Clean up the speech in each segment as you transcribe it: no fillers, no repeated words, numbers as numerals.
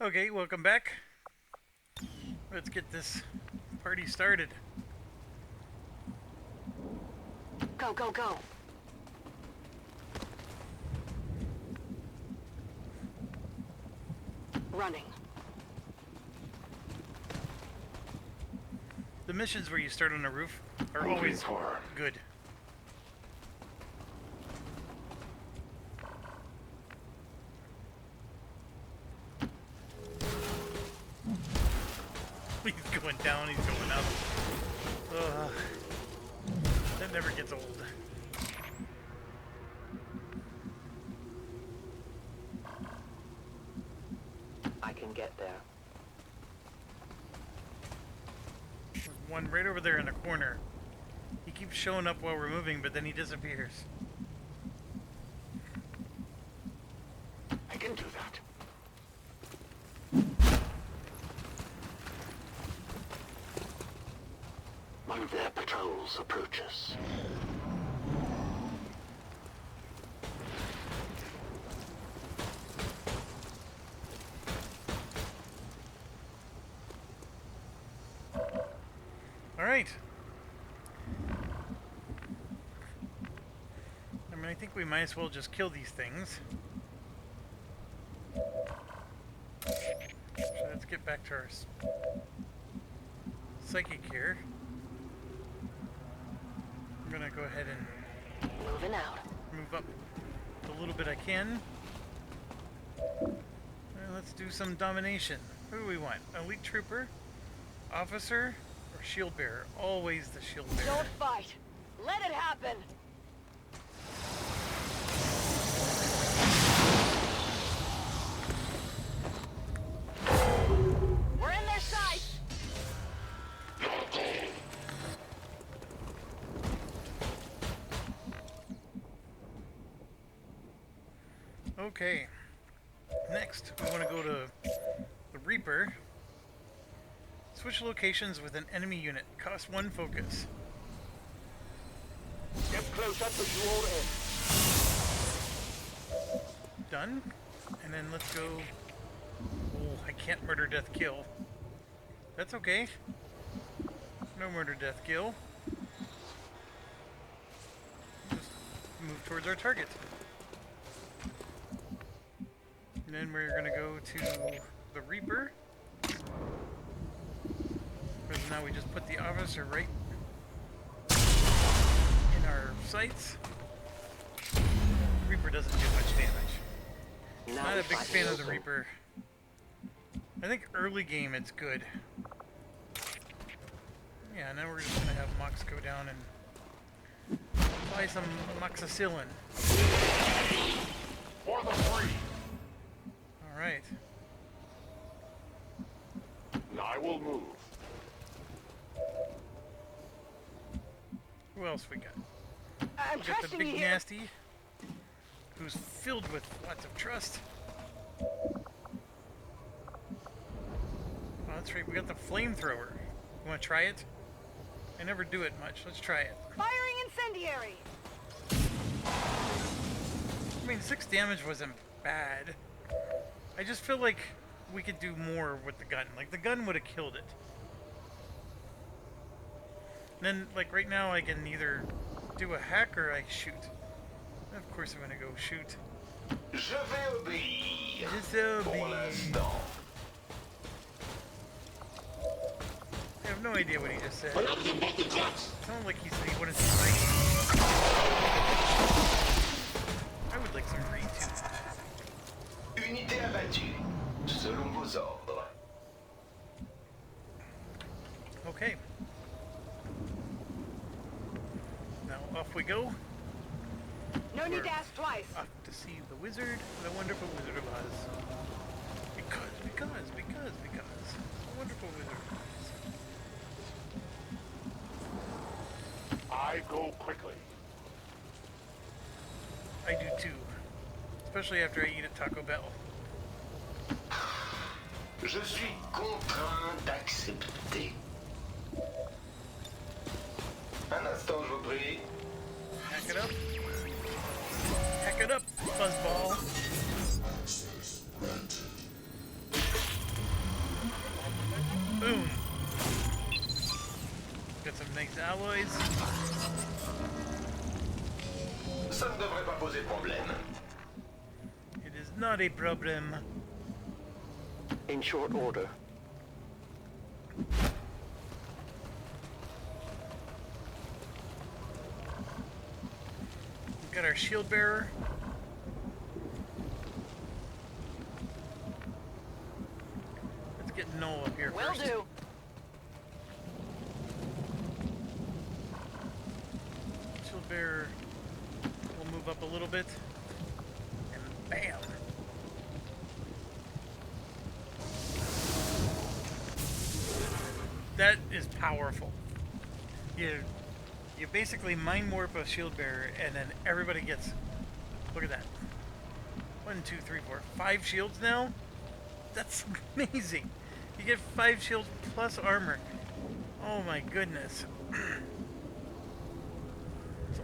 Okay, welcome back. Let's get this party started. Go, go, go. Running. The missions where you start on a roof are always good. He's going down, he's going up. Ugh. That never gets old. I can get there. There's one right over there in the corner. He keeps showing up while we're moving, but then he disappears. I can do that. One of their patrols approaches. All right. I mean, I think we might as well just kill these things. So let's get back to our psychic here. I'm gonna go ahead and Moving out. move up the little bit I can. And let's do some domination. Who do we want? Elite trooper, officer, or shield bearer? Always the shield bearer. Don't fight. Let it happen. We're in their sights. Okay. Next, we want to go to the Reaper. Switch locations with an enemy unit. Cost 1 focus. Get closer to your end. Done. And then let's go... Oh, I can't murder, death, kill. That's okay. No murder, death, kill. Just move towards our target. And then we're going to go to the Reaper. Because now we just put the officer right in our sights. Reaper doesn't do much damage. Now Not we a big fight fan of the local. Reaper. I think early game it's good. Yeah, now we're just gonna have Mox go down and apply some moxicillin. For the free. Alright. I will move. Who else we got? I'm We got the trusting big you here. nasty, who's filled with lots of trust. Oh, that's right, we got the flamethrower. You wanna try it? I never do it much. Let's try it. Firing incendiary. I mean, 6 damage wasn't bad. I just feel like we could do more with the gun. Like, the gun would have killed it. And then, like, right now I can either do a hack or I shoot. And of course I'm gonna go shoot. Je vais obéir. Just so Pour l'instant. I have no idea what he just said. Sounded like he said he wanted some green. I would like some green too. Unité abattue. Selon vos ordres. Okay. Now off we go. No need to ask twice. Off to see the wizard, the wonderful Wizard of Oz. Because, the wonderful Wizard of Oz. I go quickly. I do too. Especially after I eat at Taco Bell. Je suis contraint d'accepter. Un instant, je vous prie. Hack it up. Hack it up, fuzzball. Access granted. nice alloys. Ça ne devrait pas poser problème. It is not a problem. In short order. We've got our shield bearer. Let's get Noel up here Will first. do. Shield bearer will move up a little bit. And bam! That is powerful. You basically mind warp a shield bearer, and then everybody gets. Look at that. 1, 2, 3, 4, 5 shields now. That's amazing. You get 5 shields plus armor. Oh my goodness. It's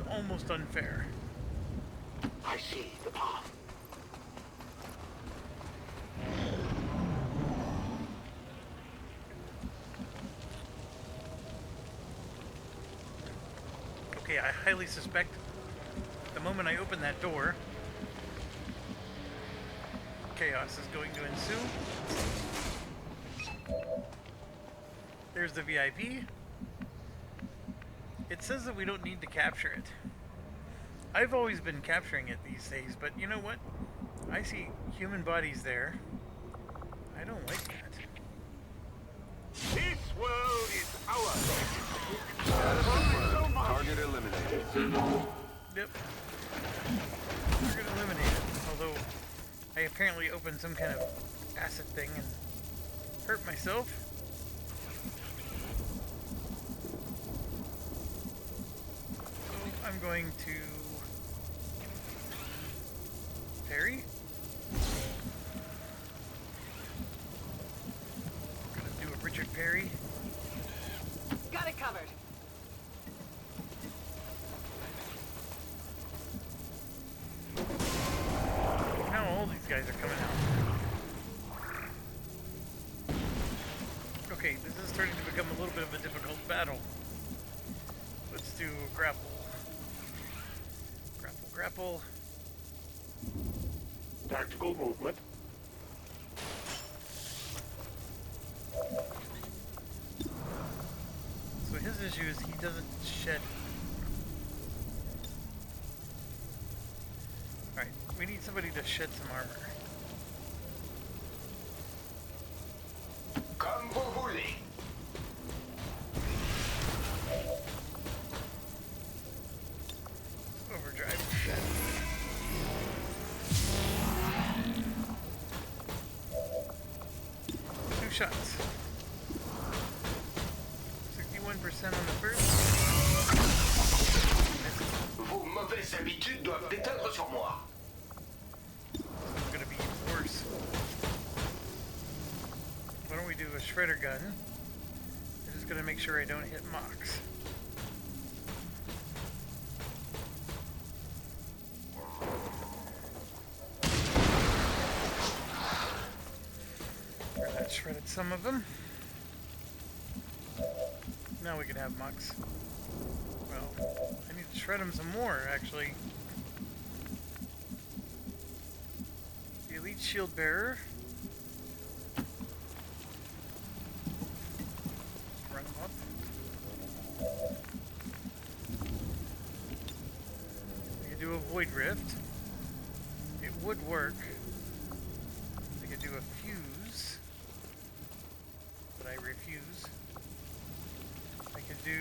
almost unfair. I see the path. Okay, I highly suspect the moment I open that door, chaos is going to ensue. There's the VIP. It says that we don't need to capture it. I've always been capturing it these days, but you know what? I see human bodies there. I don't like that. This world is ours. Target eliminated. Yep. We're gonna eliminate it. Although I apparently opened some kind of acid thing and hurt myself. So I'm going to parry. I'm gonna do a Richard Parry. Got it covered. Now all these guys are coming out. Okay, this is starting to become a little bit of a difficult battle. Let's do grapple. Grapple, grapple. Tactical movement. So his issue is he doesn't shed. Alright, we need somebody to shed some armor. Comme vous voulez. Overdrive. 2 shots. 61% on the first. Vos mauvaises habitudes doivent déteindre sur moi. It's gonna be worse. Why don't we do a shredder gun? I'm just gonna make sure I don't hit Mox. That shredded some of them. Now we can have Mox. Well, I need to shred him some more, actually. The elite shield bearer. Run him up. We could do a void rift. It would work. I could do a fuse, but I refuse. I could do.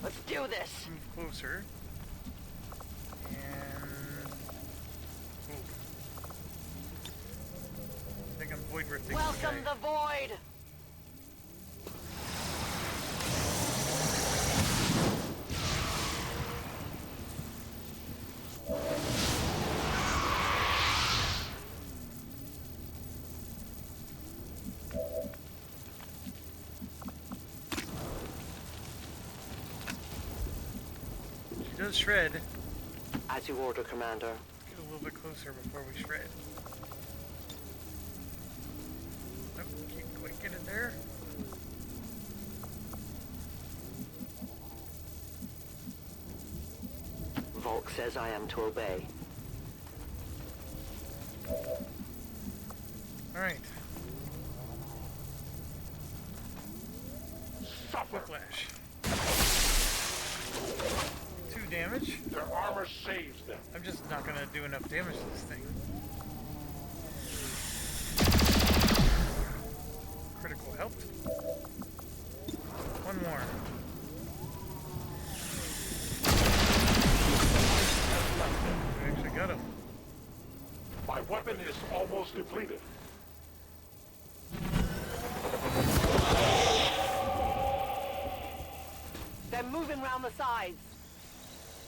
Let's do this. Move closer. And. Ooh. I think I'm void rifting. Welcome the void. She does shred. As you order, Commander. Get a little bit closer before we shred. Nope, can't quite get it there. Volk says I am to obey. Alright. Suffer. Whiplash. 2 damage. Their armor saves them. I'm just not gonna do enough damage to this thing. Critical helped. 1 more. We actually got him. My weapon is almost depleted. They're moving round the sides.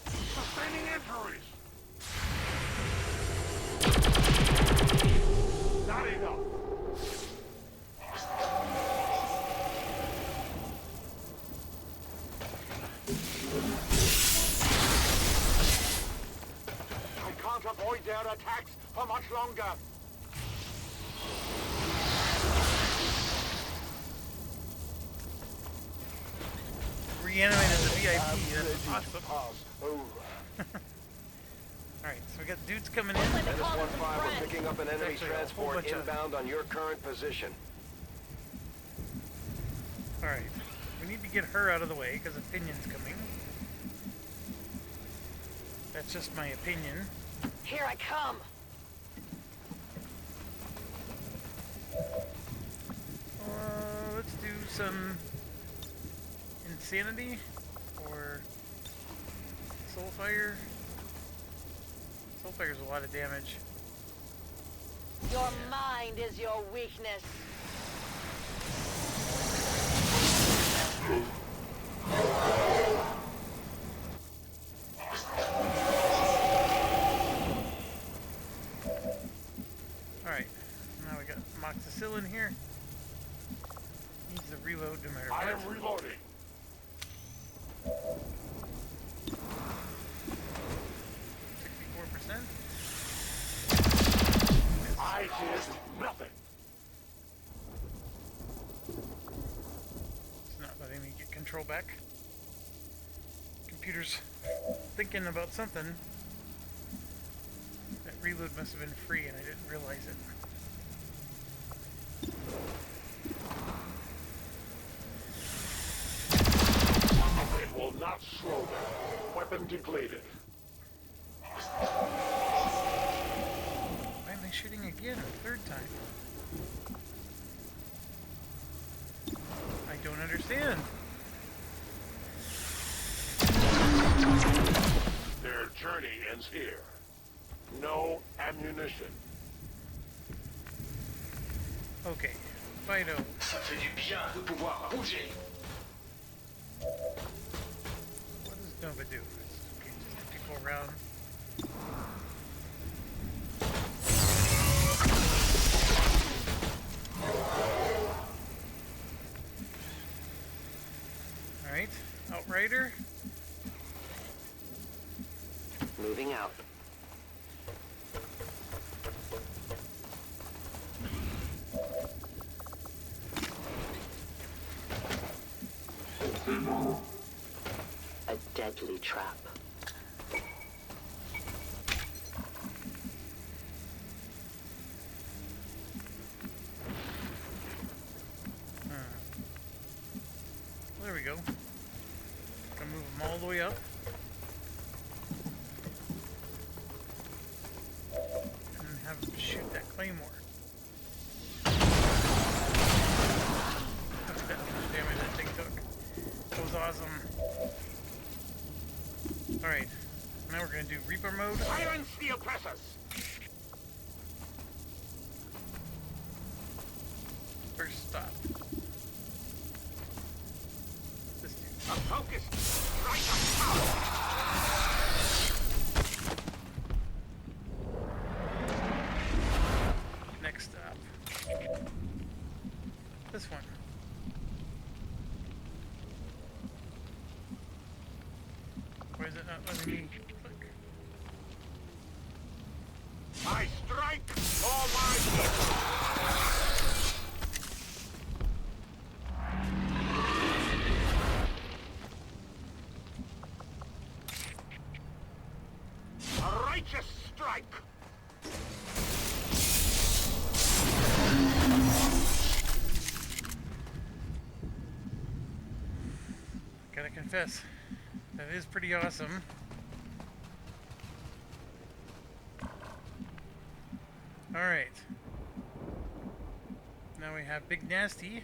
Sustaining injuries. Not enough. I can't avoid their attacks for much longer. Reanimated the VIP. That's awesome. Pass over. Alright, so we got dudes coming in. Let me Menace call in 1-5, some we're friends. picking up an enemy Actually, a whole transport bunch of- inbound on your current position. Alright. We need to get her out of the way because Opinion's coming. That's just my opinion. Here I come. Let's do some Insanity or Soulfire. Soulfire's a lot of damage. Your mind is your weakness. Alright, now we got Moxicillin here. Needs to reload no matter I what. am reloading. I did nothing. It's not letting me get control back. Computer's thinking about something. That reload must have been free and I didn't realize it. It will not slow them. Weapon depleted. Why am I shooting again a 3rd time? I don't understand. Their journey ends here. No ammunition. Okay, Fido. Ça fait du bien de pouvoir bouger. What does Nova do? It's okay, just people around. Alright, Outrider. Moving out. A deadly trap. There we go. Gonna move them all the way up. And then have them shoot that claymore. Look at that much damage that thing took. That was awesome. Alright. Now we're gonna do Reaper mode. Silence the oppressors! First stop. This dude. A focused strike of power! Next stop. This one. Why is it not letting me click? I strike for my people! confess, that is pretty awesome. Alright. Now we have Big Nasty.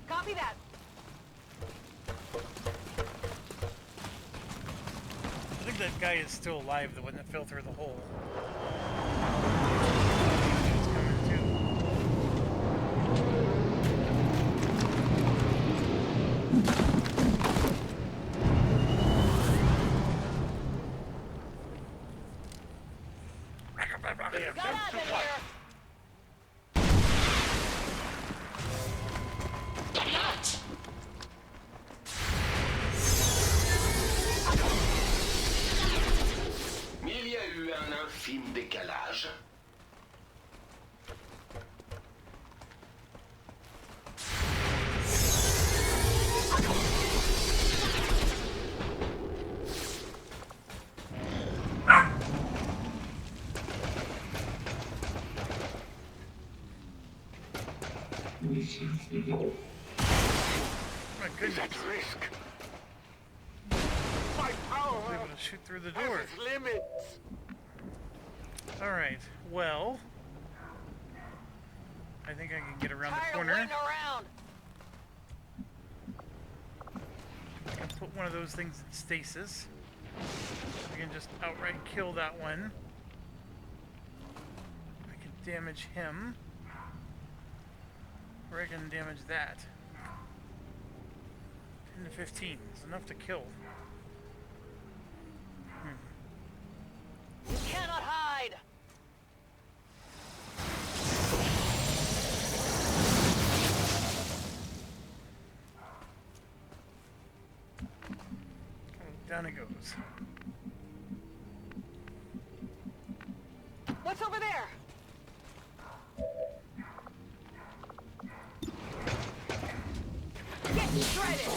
Copy that. I think that guy is still alive, the one that fell through the hole. He's coming too. They have Got come up to in fight. here. Mais il y a eu un infime décalage. My goodness. At risk. My power I was able to shoot through the has door. its limits. Alright, well. I think I can get around the Tired of corner. waiting around. I can put one of those things in stasis. I can just outright kill that one. I can damage him. Or I can damage that. 10 to 15 is enough to kill. You cannot hide. Oh, down it goes. What's over there? Get shredded.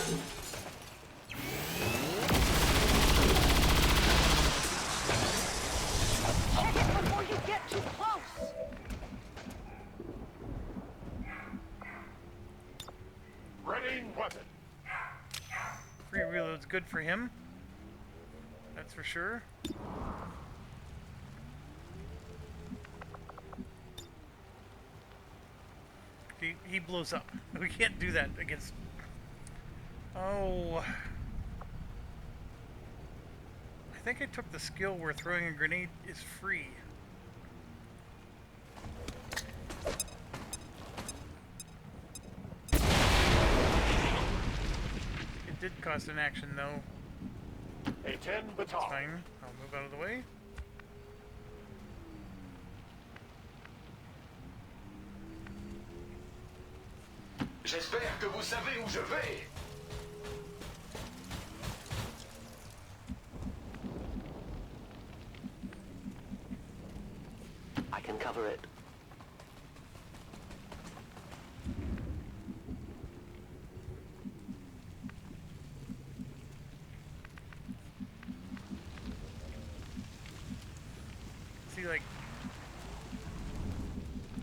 Check it before you get too close. Ready weapon. Free reload's good for him. That's for sure. He blows up. We can't do that against... Oh... I think I took the skill where throwing a grenade is free. It did cost an action though. A 10 baton. Fine. I'll move out of the way. J'espère que vous savez où je vais. I can cover it. See, like,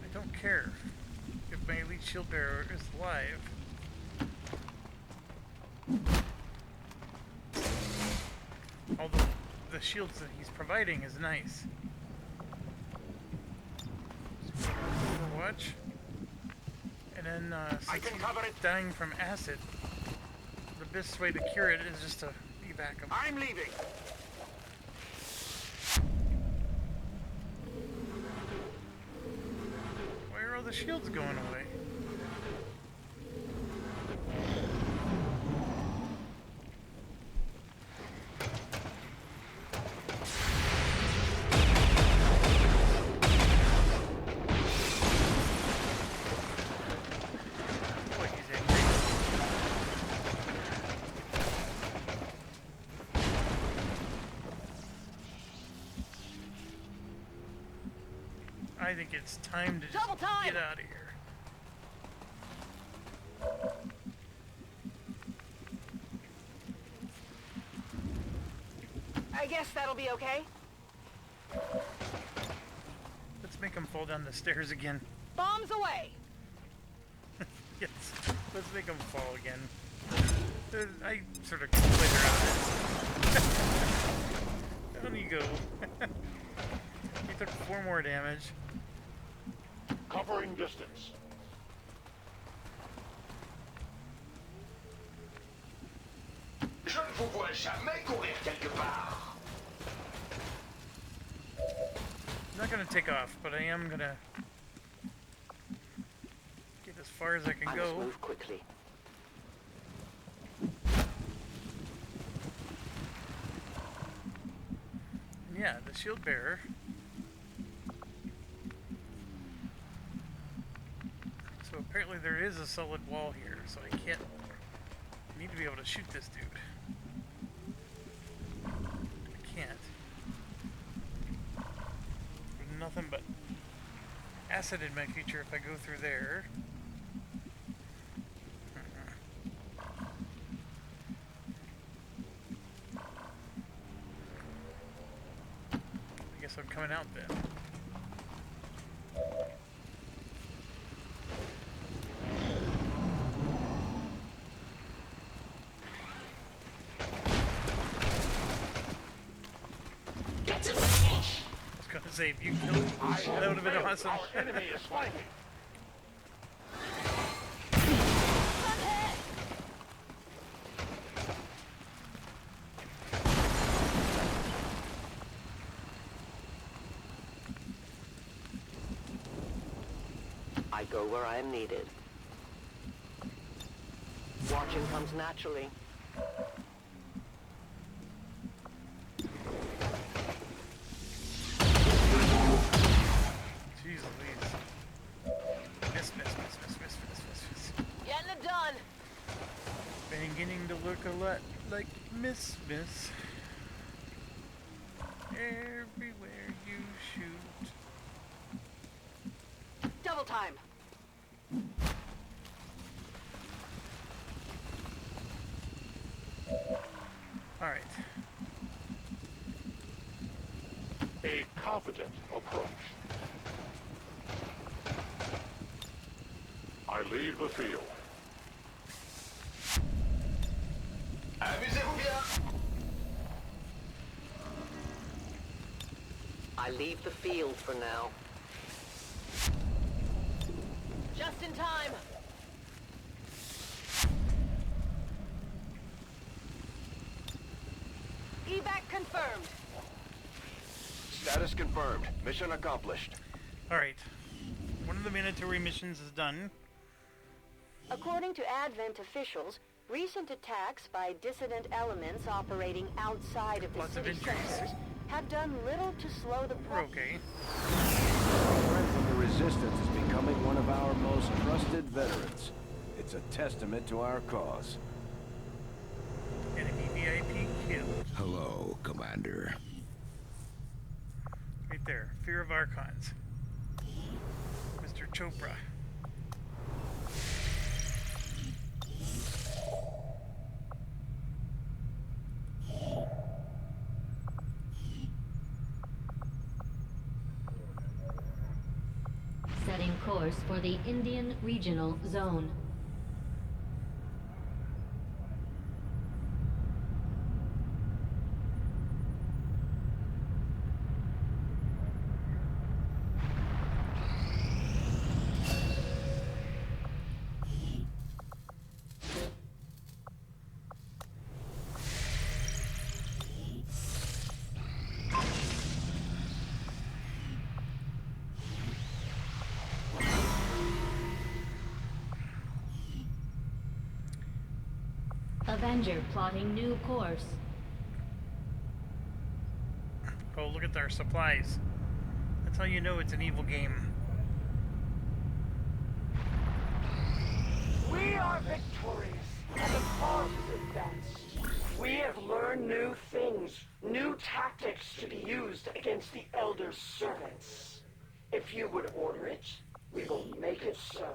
I don't care if my elite shield bearer is alive. Although the shields that he's providing is nice. Watch. And then, since can he's cover it. dying from acid, the best way to cure it is just to evac him. I'm leaving. Why are all the shields going away? Boy, he's angry. I think it's time to just Double time! get out of here. I guess that'll be okay. Let's make him fall down the stairs again. Bombs away. Yes, let's make him fall again. I sort of played around it. Down you go. He took 4 more damage. Covering distance. Je ne vous vois jamais courir quelque part. I'm not gonna take off, but I am gonna get as far as I can I must go. move quickly. And yeah, the shield bearer. So apparently there is a solid wall here, so I can't. I need to be able to shoot this dude. I can't. There's nothing but acid in my future if I go through there. I guess I'm coming out then. I was gonna say, if you killed him, that would have been awesome. Our enemy is flanking. I go where I am needed. Watching comes naturally. Jeez Louise. Miss. Getting it done. Beginning to look a lot like Miss. Everywhere you shoot. Double time. Alright. A confident approach. I leave the field. Amusez-vous bien. I leave the field for now. Just in time. Evac confirmed. Status confirmed. Mission accomplished. Alright. One of the mandatory missions is done. According to Advent officials, recent attacks by dissident elements operating outside of the Lots of city injuries. centers have done little to slow the We're progress. okay. A friend from the Resistance is becoming one of our most trusted veterans. It's a testament to our cause. Enemy VIP killed. Hello, Commander. Right there. Fear of Archons. Mr. Chopra. Setting course for the Indian Regional Zone. Avenger plotting new course. Oh, look at our supplies. That's how you know it's an evil game. We are victorious, and the cause is advanced. We have learned new things, new tactics to be used against the Elder's servants. If you would order it, we will make it so.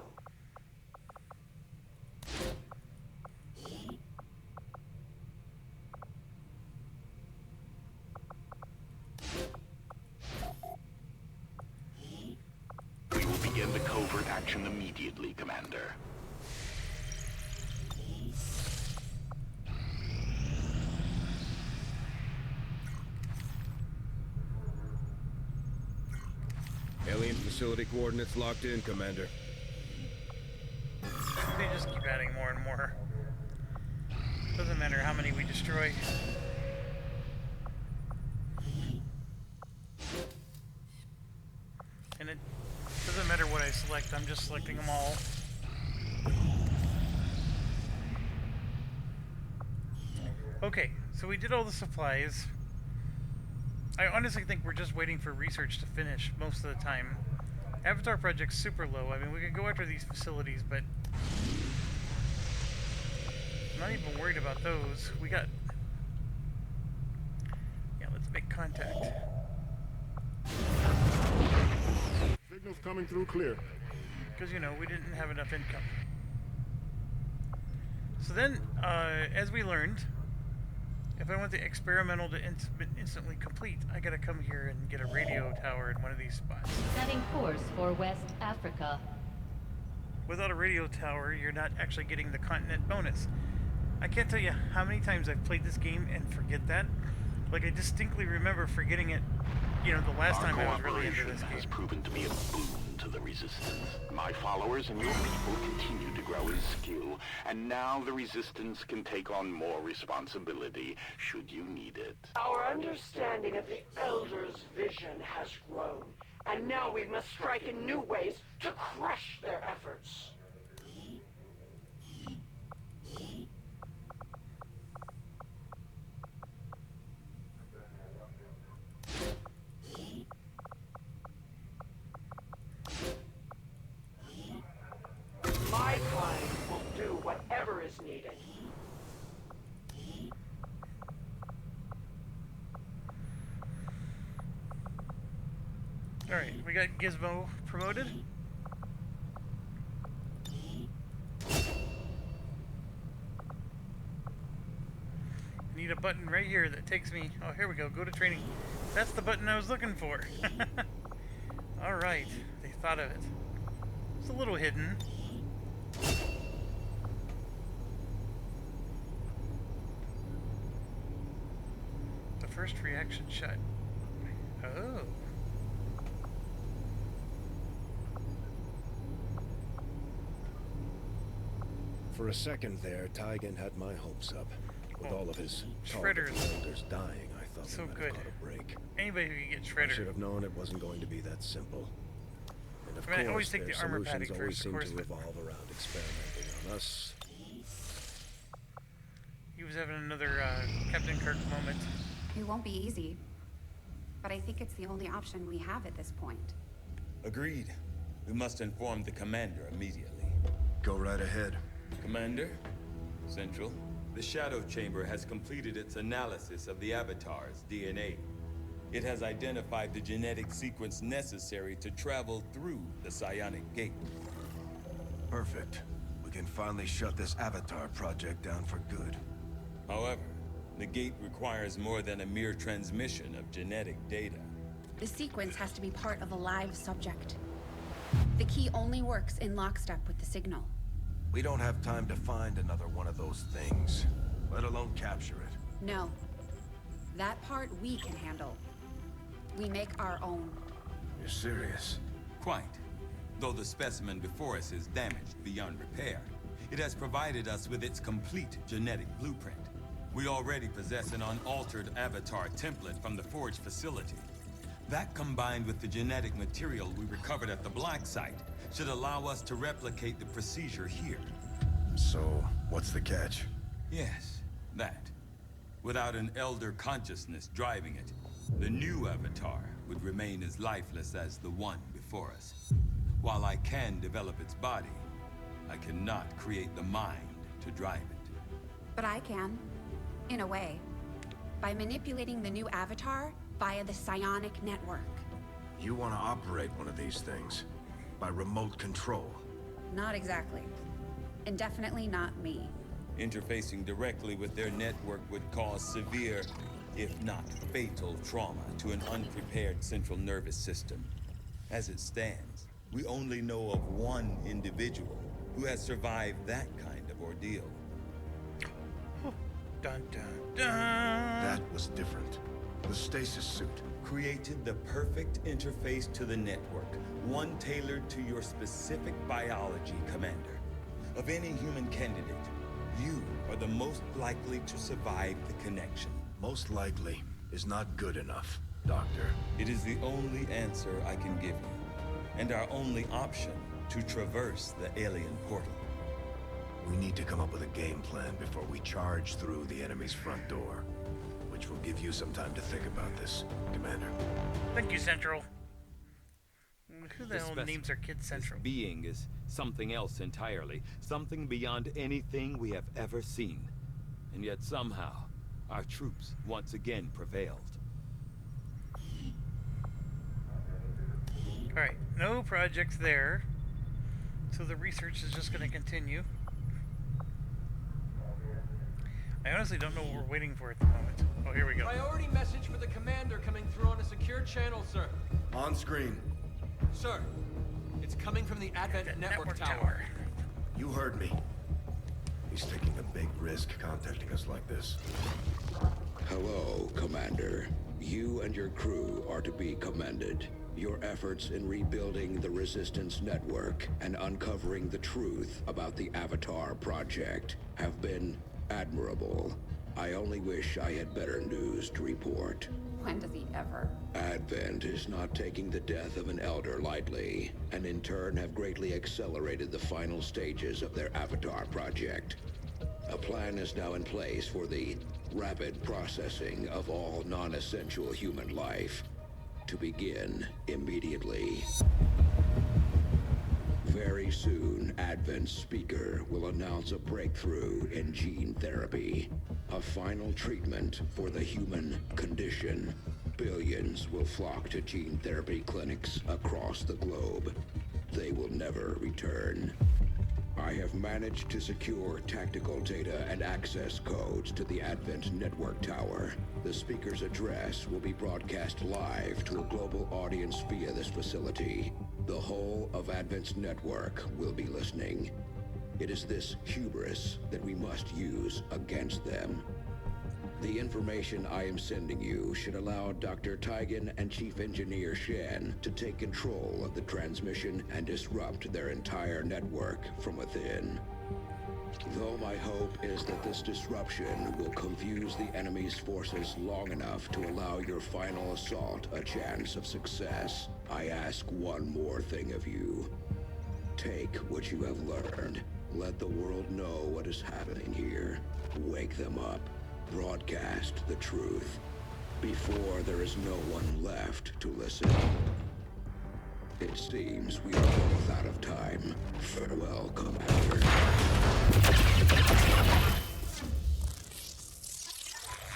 We will begin the covert action immediately, Commander. Alien facility coordinates locked in, Commander. They just keep adding more and more. Doesn't matter how many we destroy. And it doesn't matter what I select, I'm just selecting them all. Okay, so we did all the supplies. I honestly think we're just waiting for research to finish most of the time. Avatar project's super low. I mean, we could go after these facilities, but I'm not even worried about those. We got... Yeah, let's make contact. Signals coming through clear. Because, you know, we didn't have enough income. So then, as we learned, if I want the experimental to instantly complete, I gotta come here and get a radio tower in one of these spots. Setting course for West Africa. Without a radio tower, you're not actually getting the continent bonus. I can't tell you how many times I've played this game and forget that. Like, I distinctly remember forgetting it, you know, the last time I was really into this game. Has proven to be a boon to the Resistance. My followers and your people continue to grow in skill, and now the Resistance can take on more responsibility should you need it. Our understanding of the Elders' vision has grown, and now we must strike in new ways to crush their efforts. My kind will do whatever is needed. Alright, we got Gizmo promoted. I need a button right here that takes me... Oh, here we go. Go to training. That's the button I was looking for. Alright, they thought of it. It's a little hidden. The first reaction shot. Oh. For a second there, Tygan had my hopes up. With all of his Shredder is elders dying, I thought so we might good. have caught a break. Anybody who can get I Shredder. should have known it wasn't going to be that simple. And of I mean, I course, always take their the armor solutions padding always first, of seem course, to but- revolve around experimenting on us. He was having another Captain Kirk moment. It won't be easy, but I think it's the only option we have at this point. Agreed. We must inform the commander immediately. Go right ahead. Commander, Central, the Shadow Chamber has completed its analysis of the Avatar's DNA. It has identified the genetic sequence necessary to travel through the Psionic Gate. Perfect. We can finally shut this Avatar project down for good. However, the gate requires more than a mere transmission of genetic data. The sequence has to be part of a live subject. The key only works in lockstep with the signal. We don't have time to find another one of those things, let alone capture it. No. That part we can handle. We make our own. You're serious? Quite. Though the specimen before us is damaged beyond repair, it has provided us with its complete genetic blueprint. We already possess an unaltered Avatar template from the Forge facility. That, combined with the genetic material we recovered at the Black Site, should allow us to replicate the procedure here. So, what's the catch? Yes, that. Without an Elder consciousness driving it, the new Avatar would remain as lifeless as the one before us. While I can develop its body, I cannot create the mind to drive it. But I can. In a way. By manipulating the new Avatar via the psionic network. You want to operate one of these things? By remote control? Not exactly. And definitely not me. Interfacing directly with their network would cause severe, if not fatal, trauma to an unprepared central nervous system. As it stands, we only know of one individual who has survived that kind of ordeal. Dun, dun, dun. That was different. The stasis suit. Created the perfect interface to the network, one tailored to your specific biology, Commander. Of any human candidate, you are the most likely to survive the connection. Most likely is not good enough, Doctor. It is the only answer I can give you, and our only option to traverse the alien portal. We need to come up with a game plan before we charge through the enemy's front door. Which will give you some time to think about this, Commander. Thank you, Central. Who the hell names their kid Central? This being is something else entirely. Something beyond anything we have ever seen. And yet somehow, our troops once again prevailed. Alright, no projects there. So the research is just going to continue. I honestly don't know what we're waiting for at the moment. Oh, here we go. Priority message for the commander coming through on a secure channel, sir. On screen. Sir, it's coming from the Advent network tower. You heard me. He's taking a big risk contacting us like this. Hello, Commander. You and your crew are to be commended. Your efforts in rebuilding the Resistance network and uncovering the truth about the Avatar project have been admirable. I only wish I had better news to report. When does he ever? Advent is not taking the death of an elder lightly, and in turn have greatly accelerated the final stages of their Avatar project. A plan is now in place for the rapid processing of all non-essential human life, to begin immediately. Very soon, Advent's speaker will announce a breakthrough in gene therapy, a final treatment for the human condition. Billions will flock to gene therapy clinics across the globe. They will never return. I have managed to secure tactical data and access codes to the Advent network tower. The speaker's address will be broadcast live to a global audience via this facility. The whole of Advent's network will be listening. It is this hubris that we must use against them. The information I am sending you should allow Dr. Tygan and Chief Engineer Shen to take control of the transmission and disrupt their entire network from within. Though my hope is that this disruption will confuse the enemy's forces long enough to allow your final assault a chance of success, I ask one more thing of you. Take what you have learned. Let the world know what is happening here. Wake them up. Broadcast the truth. Before there is no one left to listen. It seems we are both out of time. Farewell, Commander.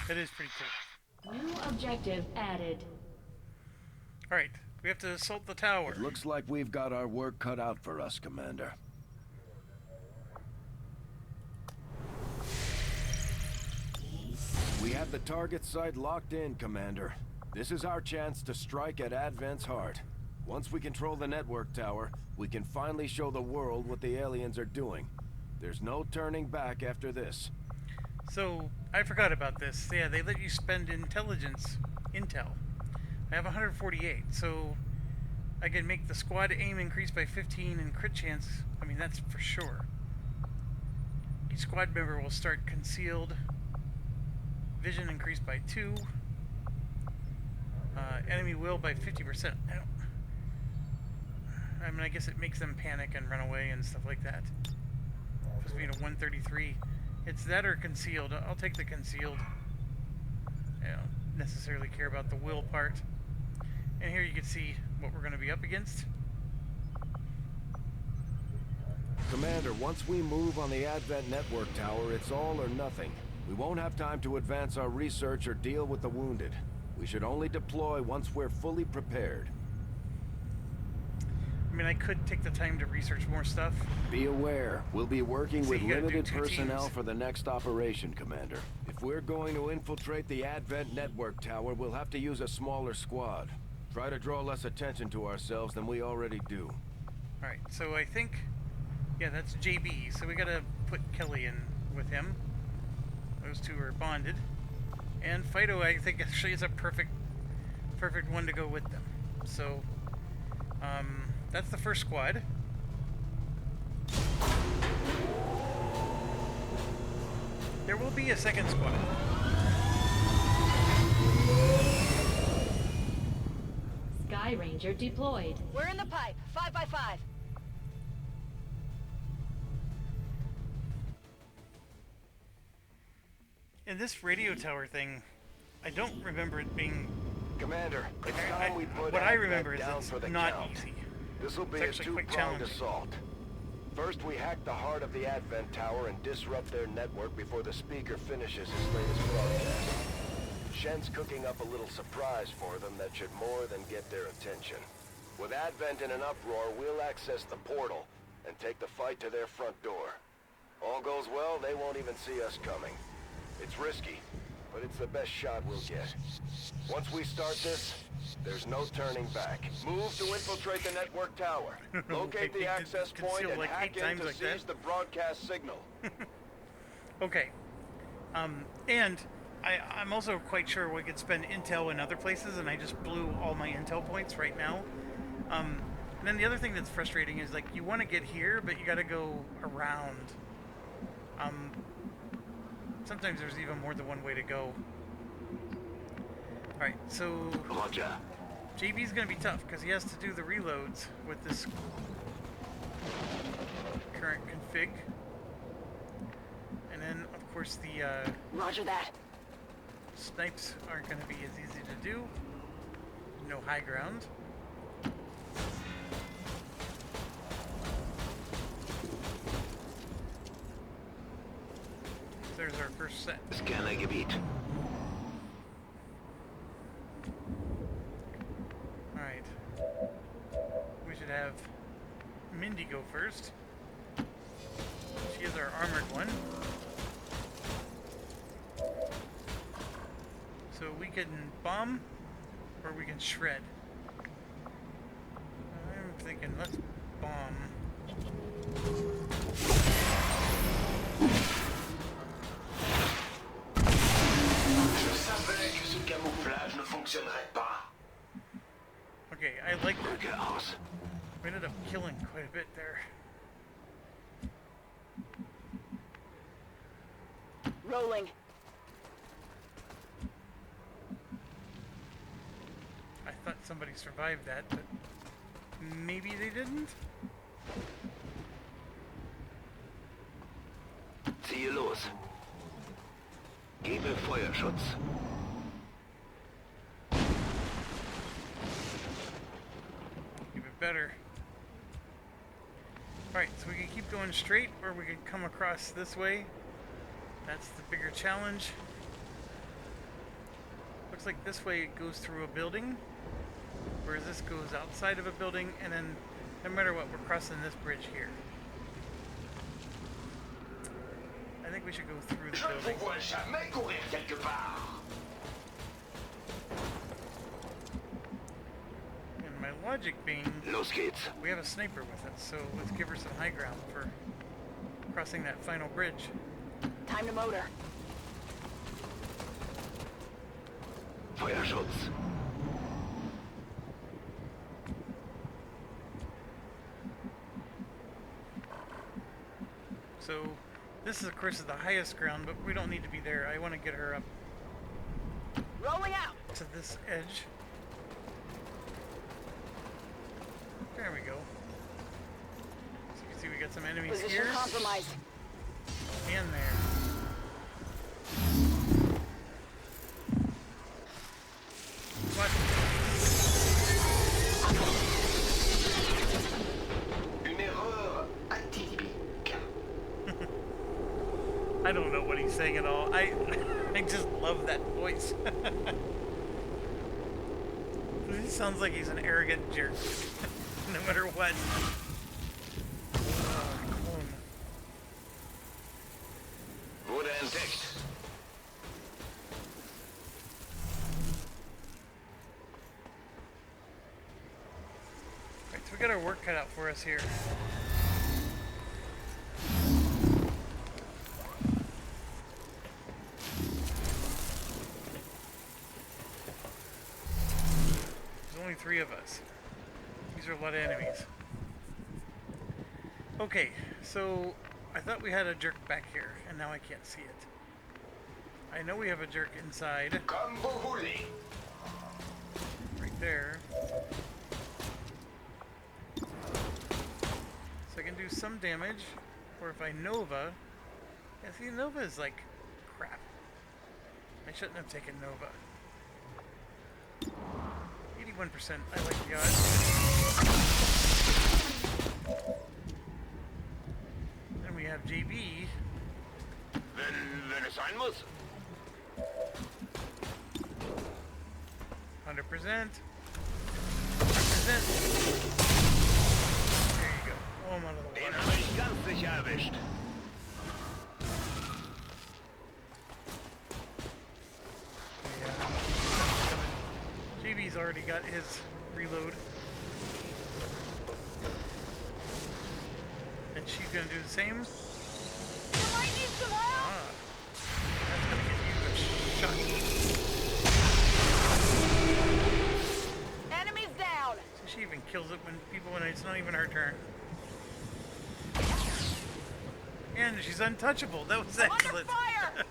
That is pretty cool. New objective added. Alright, we have to assault the tower. It looks like we've got our work cut out for us, Commander. We have the target site locked in, Commander. This is our chance to strike at Advent's heart. Once we control the network tower, we can finally show the world what the aliens are doing. There's no turning back after this. So, I forgot about this. Yeah, they let you spend intel. I have 148, so I can make the squad aim increase by 15 and crit chance. I mean, that's for sure. Each squad member will start concealed. Vision increased by 2. Enemy will by 50%. I mean, I guess it makes them panic and run away and stuff like that. Supposed to be a 133. It's that or concealed. I'll take the concealed. I don't necessarily care about the will part. And here you can see what we're going to be up against. Commander, once we move on the Advent network tower, it's all or nothing. We won't have time to advance our research or deal with the wounded. We should only deploy once we're fully prepared. I mean, I could take the time to research more stuff. Be aware, we'll be working with limited personnel teams for the next operation, Commander. If we're going to infiltrate the Advent network tower, we'll have to use a smaller squad. Try to draw less attention to ourselves than we already do. Alright, so I think... yeah, that's JB, so we gotta put Kelly in with him. Those two are bonded. And Fido, I think, actually is a perfect one to go with them. So, that's the first squad. There will be a second squad. Sky Ranger deployed. We're in the pipe. 5 by 5. And this radio tower thing, I don't remember it being... Commander, it's time we put what I remember is down it's for the not count. easy. This will be It's a actually quite two-pronged challenging. assault. First, we hack the heart of the Advent Tower and disrupt their network before the speaker finishes his latest broadcast. Shen's cooking up a little surprise for them that should more than get their attention. With Advent in an uproar, we'll access the portal and take the fight to their front door. All goes well, they won't even see us coming. It's risky, but it's the best shot we'll get. Once we start this, there's no turning back. Move to infiltrate the network tower. Locate the access point and like hack 8 in times to like seize that? the broadcast signal. Okay. And I'm also quite sure we could spend intel in other places, and I just blew all my intel points right now. And then the other thing that's frustrating is, like, you want to get here, but you got to go around. Sometimes there's even more than one way to go. Alright, so... Roger. JB's gonna be tough, because he has to do the reloads with this current config. And then, of course, the, Roger that. snipes aren't gonna be as easy to do. No high ground. There's our first set. Scannergebiet. Alright. We should have Mindy go first. She is our armored one. So we can bomb or we can shred. I'm thinking let's bomb. Je savais que ce camouflage ne fonctionnerait pas. Okay, I like that. Regarde. We ended up killing quite a bit there. Rolling. I thought somebody survived that, but maybe they didn't? Ziehe los. Gebe Feuerschutz. Even better. Alright, so we can keep going straight, or we can come across this way. That's the bigger challenge. Looks like this way it goes through a building, whereas this goes outside of a building, and then no matter what, we're crossing this bridge here. I think we should go through the Je ne building. vous vois jamais courir quelque part. And my logic being, Los geht's. we have a sniper with us, so let's give her some high ground for crossing that final bridge. Time to motor. Feuerschutz. So this is, of course, the highest ground, but we don't need to be there. I want to get her up Rolling out. to this edge. There we go. So you can see we got some enemies Position here compromised. and there. What? Une erreur atypique. I don't know what he's saying at all. I just love that voice. He sounds like he's an arrogant jerk, no matter what. Clone. Wurde entdeckt. Right, so we got our work cut out for us here. of us. These are a lot of enemies. Okay, so I thought we had a jerk back here, and now I can't see it. I know we have a jerk inside. Comme vous voulez. Right there. So I can do some damage, or if I Nova... Yeah, see, Nova is like crap. I shouldn't have taken Nova. 81%, I like the odds. Then we have JB. Wenn es sein muss. 100%. 100%. There you go. Oh, I'm out of the Den water. habe ich ganz sicher erwischt. JB's already got his reload. And she's gonna do the same. You might need some help. Ah. That's gonna get you a shot. Enemies down. So she even kills it when it's not even her turn. And she's untouchable. That was excellent. Fire.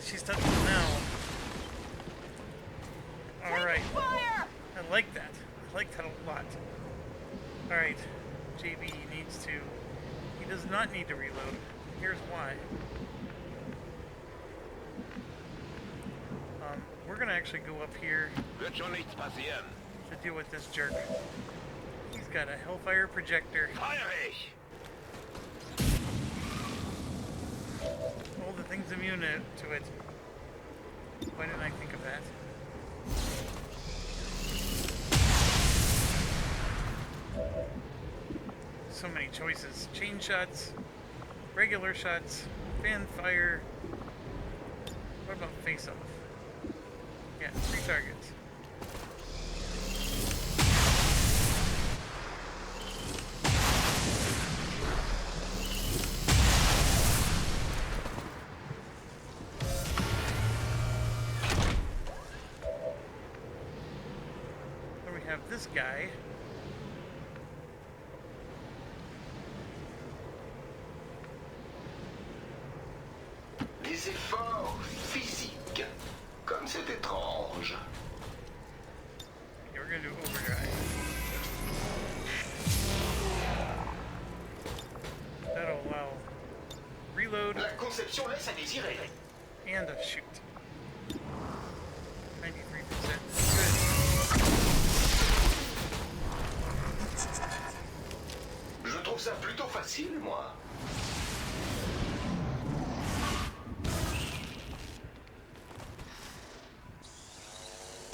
She's touchable now. Alright. Fire. I like that. I like that a lot. Alright. JB needs to... He does not need to reload. Here's why. We're gonna actually go up here Wird schon nichts passieren. to deal with this jerk. He's got a Hellfire projector. Feuer ich! All the things immune to it. Why didn't I think of that? So many choices. Chain shots, regular shots, fan fire. What about face off? Yeah, 3 targets. Then we have this guy. Des efforts physiques. Comme c'est étrange. Yeah, we're gonna do overdrive. That'll allow reload. La conception laisse à désirer. And a shoot. 93%. Good. Je trouve ça plutôt facile, moi.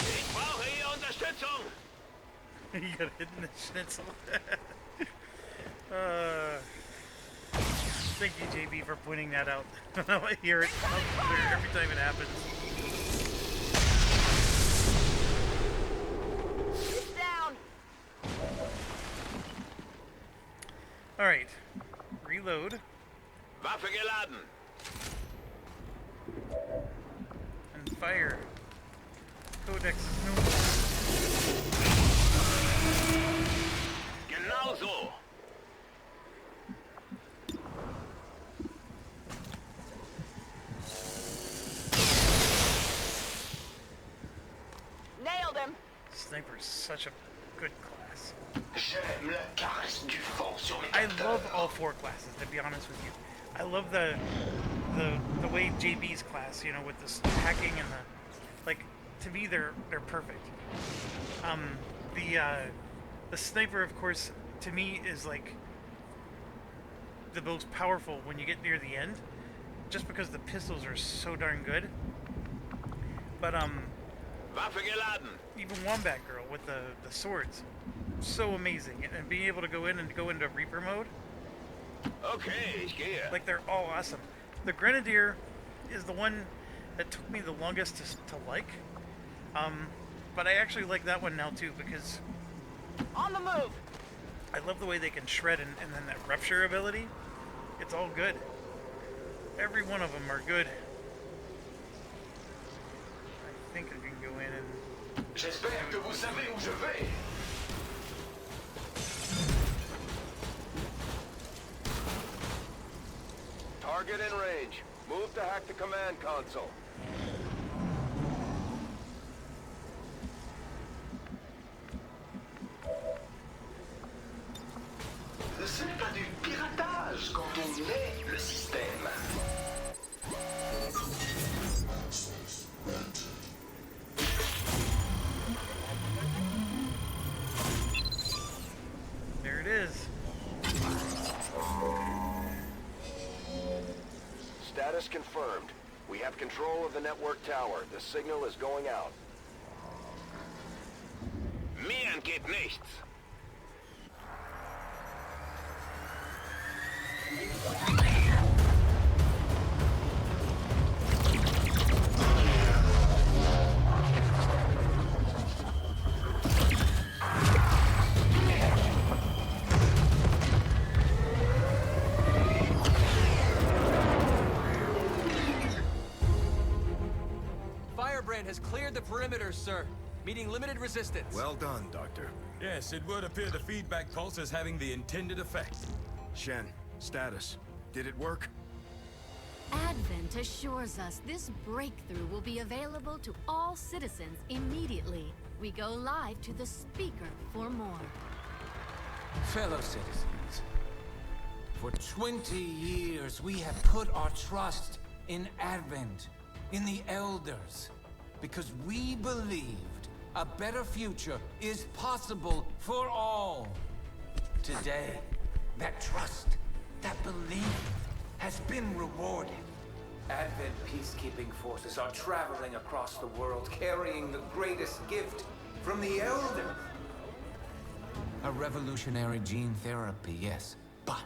Ich brauche Ihre Unterstützung! You got hit in the schnitzel. Thank you, JB, for pointing that out. I hear it every time it happens. It's down. Alright. Reload. Waffe geladen! And fire. Codex is no Genau so! Nailed him. Sniper's such a good class. J'aime la caresse du vent sur mes I capteurs. love all 4 classes, to be honest with you. I love the way JB's class, you know, with the hacking and the, like, to me they're perfect. The sniper, of course, to me is like the most powerful when you get near the end, just because the pistols are so darn good. But Waffe geladen! even Wombat Girl with the swords, so amazing, and being able to go into Reaper mode. Okay, ich gehe. Like, they're all awesome. The Grenadier is the one that took me the longest to like. But I actually like that one now too, because On the move. I love the way they can shred and then that rupture ability. It's all good. Every one of them are good. I think I can go in and J'espère que vous savez où je vais. Target in range. Move to hack the command console. Ce n'est pas du piratage quand on met le système. There it is. Status confirmed. We have control of the network tower. The signal is going out. Mir entgeht nichts. Firebrand has cleared the perimeter, sir. Meeting limited resistance. Well done, Doctor. Yes, it would appear the feedback pulse is having the intended effect. Shen, status. Did it work? Advent assures us this breakthrough will be available to all citizens immediately. We go live to the speaker for more. Fellow citizens, for 20 years we have put our trust in Advent, in the Elders, because we believed a better future is possible for all. Today, that trust, that belief, has been rewarded. Advent peacekeeping forces are traveling across the world, carrying the greatest gift from the Elders. A revolutionary gene therapy, yes, but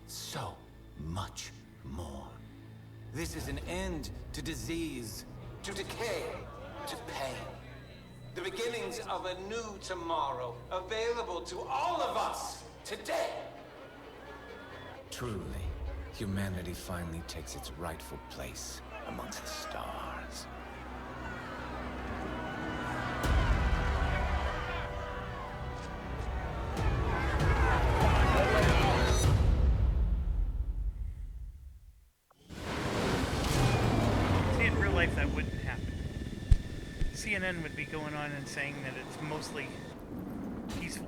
so much more. This is an end to disease, to decay, to pain. The beginnings of a new tomorrow, available to all of us today. Truly, humanity finally takes its rightful place amongst the stars. See, in real life that wouldn't happen. CNN would be going on and saying that it's mostly peaceful.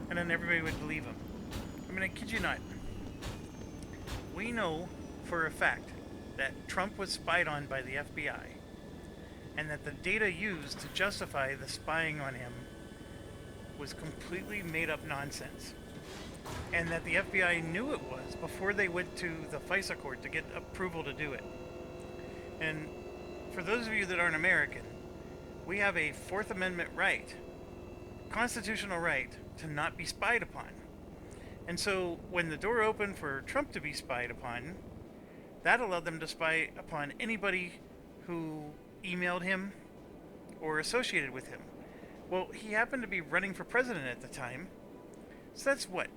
And then everybody would believe them. I mean, I kid you not. We know for a fact that Trump was spied on by the FBI, and that the data used to justify the spying on him was completely made up nonsense. And that the FBI knew it was before they went to the FISA court to get approval to do it. And for those of you that aren't American, we have a Fourth Amendment right, constitutional right, to not be spied upon. And so when the door opened for Trump to be spied upon, that allowed them to spy upon anybody who emailed him or associated with him. Well, he happened to be running for president at the time. So that's what,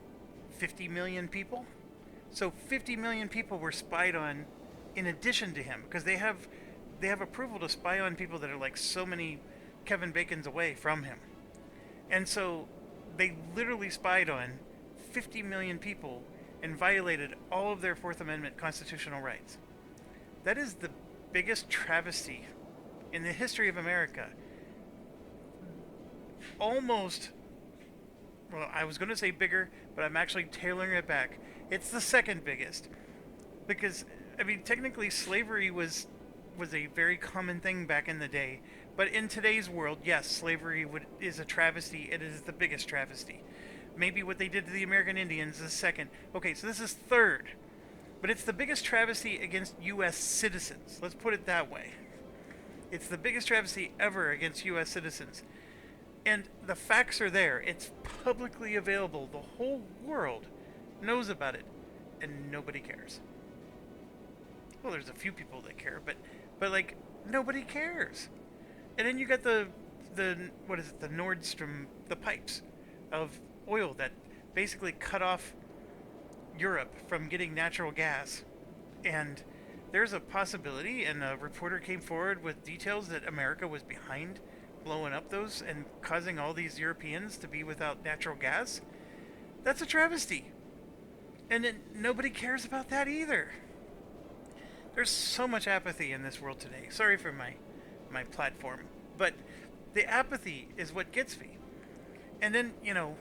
50 million people? So 50 million people were spied on in addition to him, because they have approval to spy on people that are like so many Kevin Bacons away from him. And so they literally spied on 50 million people and violated all of their Fourth Amendment constitutional rights. That is the biggest travesty in the history of America. Almost, well, I was going to say bigger, but I'm actually tailoring it back. It's the second biggest. Because, I mean, technically slavery was a very common thing back in the day. But in today's world, yes, slavery is a travesty. It is the biggest travesty. Maybe what they did to the American Indians is second. Okay, so this is third. But it's the biggest travesty against U.S. citizens. Let's put it that way. It's the biggest travesty ever against U.S. citizens. And the facts are there. It's publicly available. The whole world knows about it. And nobody cares. Well, there's a few people that care, but like, nobody cares. And then you got the what is it, the Nord Stream, the pipes of oil that basically cut off Europe from getting natural gas, and there's a possibility, and a reporter came forward with details that America was behind blowing up those and causing all these Europeans to be without natural gas. That's a travesty. And then nobody cares about that either. There's so much apathy in this world today. Sorry for my platform, but the apathy is what gets me. And then, you know,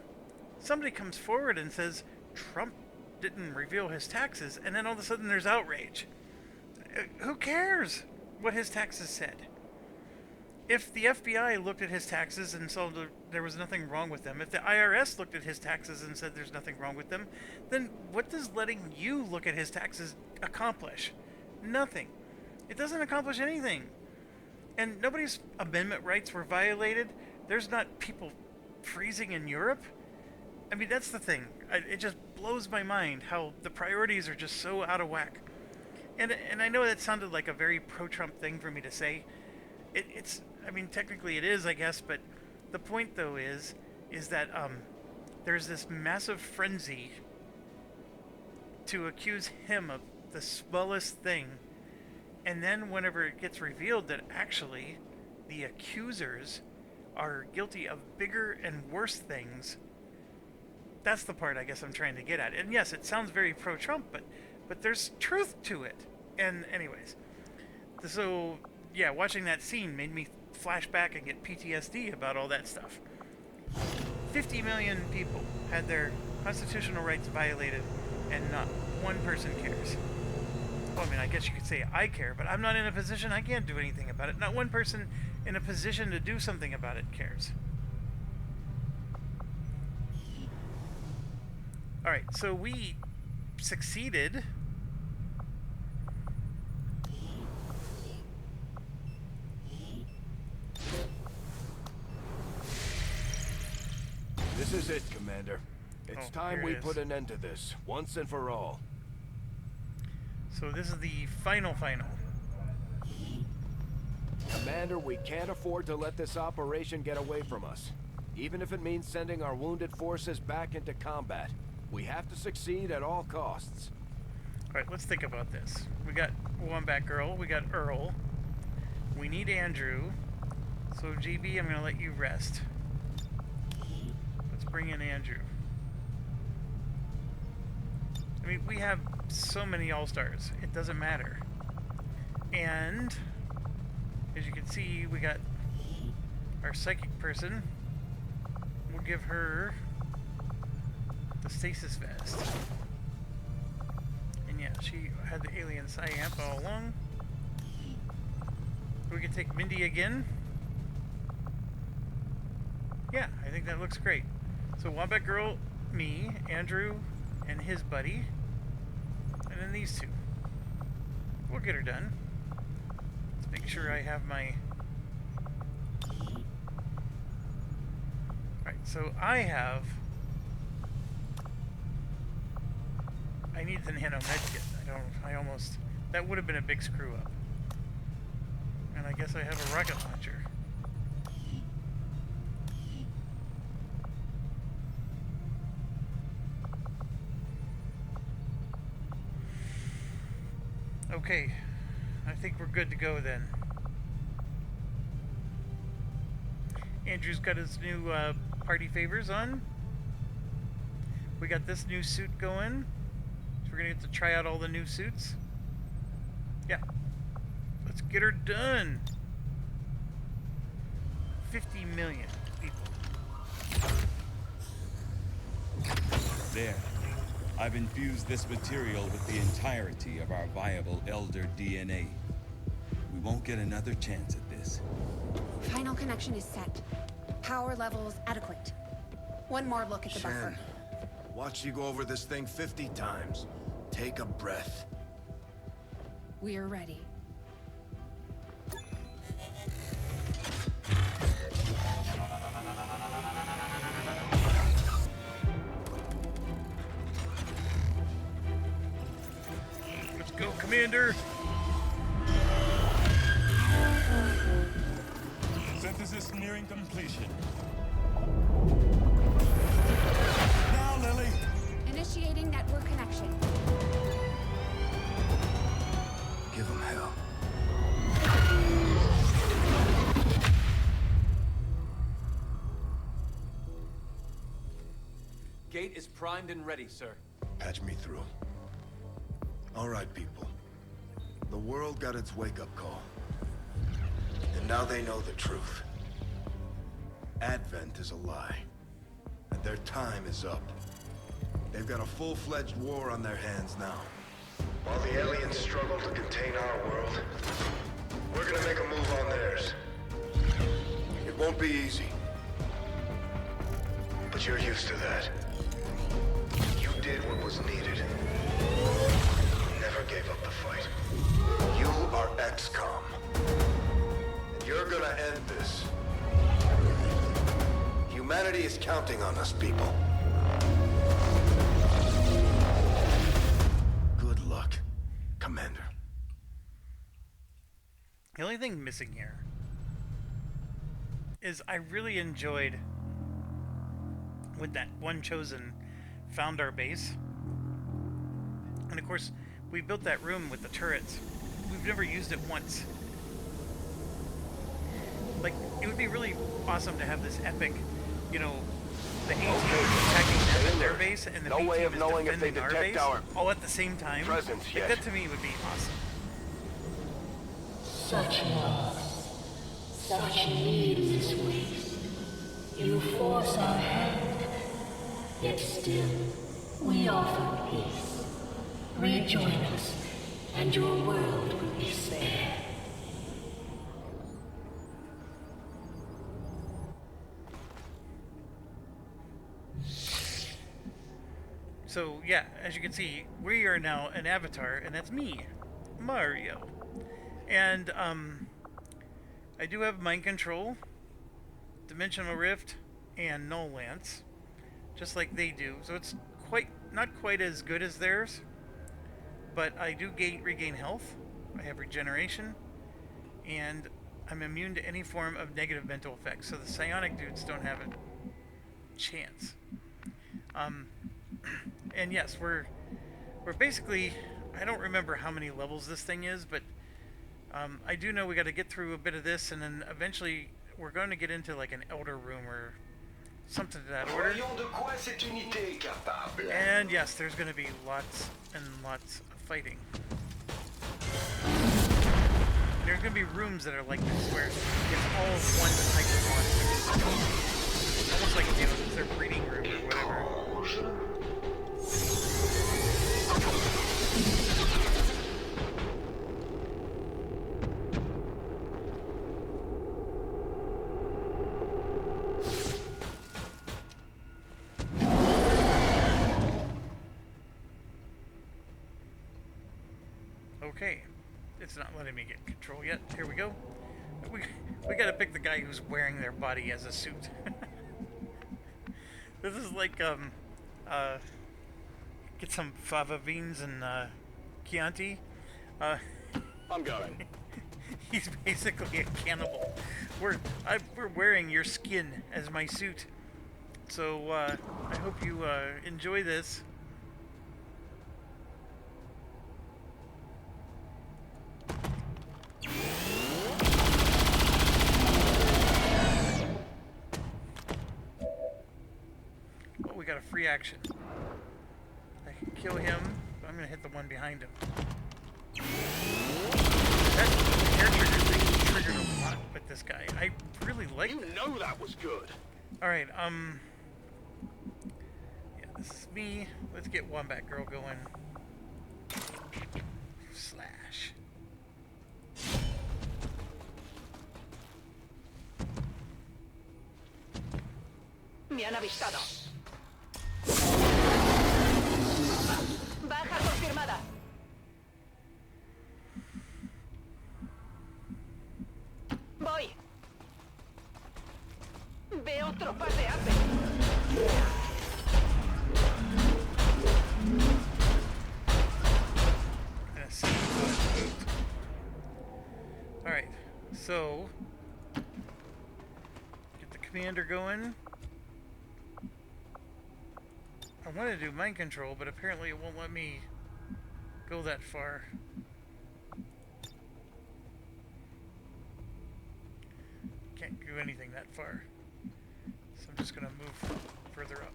somebody comes forward and says Trump didn't reveal his taxes, and then all of a sudden there's outrage. Who cares what his taxes said? If the FBI looked at his taxes and saw there was nothing wrong with them, if the IRS looked at his taxes and said there's nothing wrong with them, then what does letting you look at his taxes accomplish? Nothing. It doesn't accomplish anything. And nobody's amendment rights were violated. There's not people freezing in Europe. I mean, that's the thing. It just blows my mind how the priorities are just so out of whack. And I know that sounded like a very pro-Trump thing for me to say. It's, I mean, technically it is, I guess, but the point, though, is that there's this massive frenzy to accuse him of the smallest thing, and then whenever it gets revealed that actually the accusers are guilty of bigger and worse things, that's the part I guess I'm trying to get at. And yes, it sounds very pro-Trump, but there's truth to it. And anyways, so yeah, watching that scene made me flash back and get PTSD about all that stuff. 50 million people had their constitutional rights violated, and not one person cares. Well, I mean, I guess you could say I care, but I'm not in a position, I can't do anything about it. Not one person in a position to do something about it cares. Alright, so we succeeded. This is it, Commander. It's time we put an end to this, once and for all. So this is the final. Commander, we can't afford to let this operation get away from us. Even if it means sending our wounded forces back into combat. We have to succeed at all costs. Alright, let's think about this. We got Wombat Girl, we got Earl. We need Andrew. So GB, I'm gonna let you rest. Let's bring in Andrew. I mean, we have so many All-Stars. It doesn't matter. And as you can see, we got our psychic person. We'll give her the stasis vest. And yeah, she had the alien psyamp all along. We can take Mindy again. Yeah, I think that looks great. So Wombat Girl, me, Andrew, and his buddy. And then these two. We'll get her done. Let's make sure I have my... Alright, so I have... I need the nano medkit. I almost... That would have been a big screw up. And I guess I have a rocket launcher. Okay, I think we're good to go then. Andrew's got his new party favors on. We got this new suit going. So we're gonna get to try out all the new suits. Yeah. Let's get her done. 50 million people. There. I've infused this material with the entirety of our viable Elder DNA. We won't get another chance at this. Final connection is set. Power levels adequate. One more look at the buffer. Watch you go over this thing 50 times. Take a breath. We're ready. Let's go, Commander! Synthesis nearing completion. Now, Lily! Initiating network connection. Give Gate is primed and ready, sir. Patch me through. All right, people. The world got its wake-up call. And now they know the truth. Advent is a lie. And their time is up. They've got a full-fledged war on their hands now. While the aliens struggle to contain our world, we're gonna make a move on theirs. It won't be easy. But you're used to that. You did what was needed. Never gave up the fight. You are XCOM. And you're gonna end this. Humanity is counting on us, people. Good luck, Commander. The only thing missing here is I really enjoyed when that one chosen found our base. And of course, we built that room with the turrets. We've never used it once. Like, it would be really awesome to have this epic, you know, the A team attacking them at their base and the B team is defending our base all at the same time. Like, that to me would be awesome. Such love, such needless waste. You force our hand, yet still we offer peace. Rejoin us, and your world will be spared. So yeah, as you can see, we are now an avatar, and that's me, Mario. And I do have mind control, dimensional rift, and null lance, just like they do. So it's not quite as good as theirs, but I do regain health. I have regeneration, and I'm immune to any form of negative mental effects. So the psionic dudes don't have a chance. And yes, we're basically, I don't remember how many levels this thing is, but I do know we got to get through a bit of this, and then eventually we're going to get into like an elder room or something to that order. And yes, there's going to be lots and lots of fighting. There's going to be rooms that are like this, where it's all one type of monster. Almost like, you know, it's their breeding room or whatever. Okay, it's not letting me get control yet. Here we go. We gotta pick the guy who's wearing their body as a suit. This is like get some fava beans and Chianti. I'm going. He's basically a cannibal. We're wearing your skin as my suit. So I hope you enjoy this. Oh, we got a free action. I can kill him, but I'm gonna hit the one behind him. That hair trigger thing triggered a lot with this guy. I really like that. You know that was good. Alright, yeah, this is me. Let's get Wombat Girl going. Slash. Me han avistado. Baja confirmada. Voy. Veo tropas de Advent. Alright, so get the commander going. I want to do mind control, but apparently it won't let me go that far. Can't do anything that far. So I'm just going to move further up.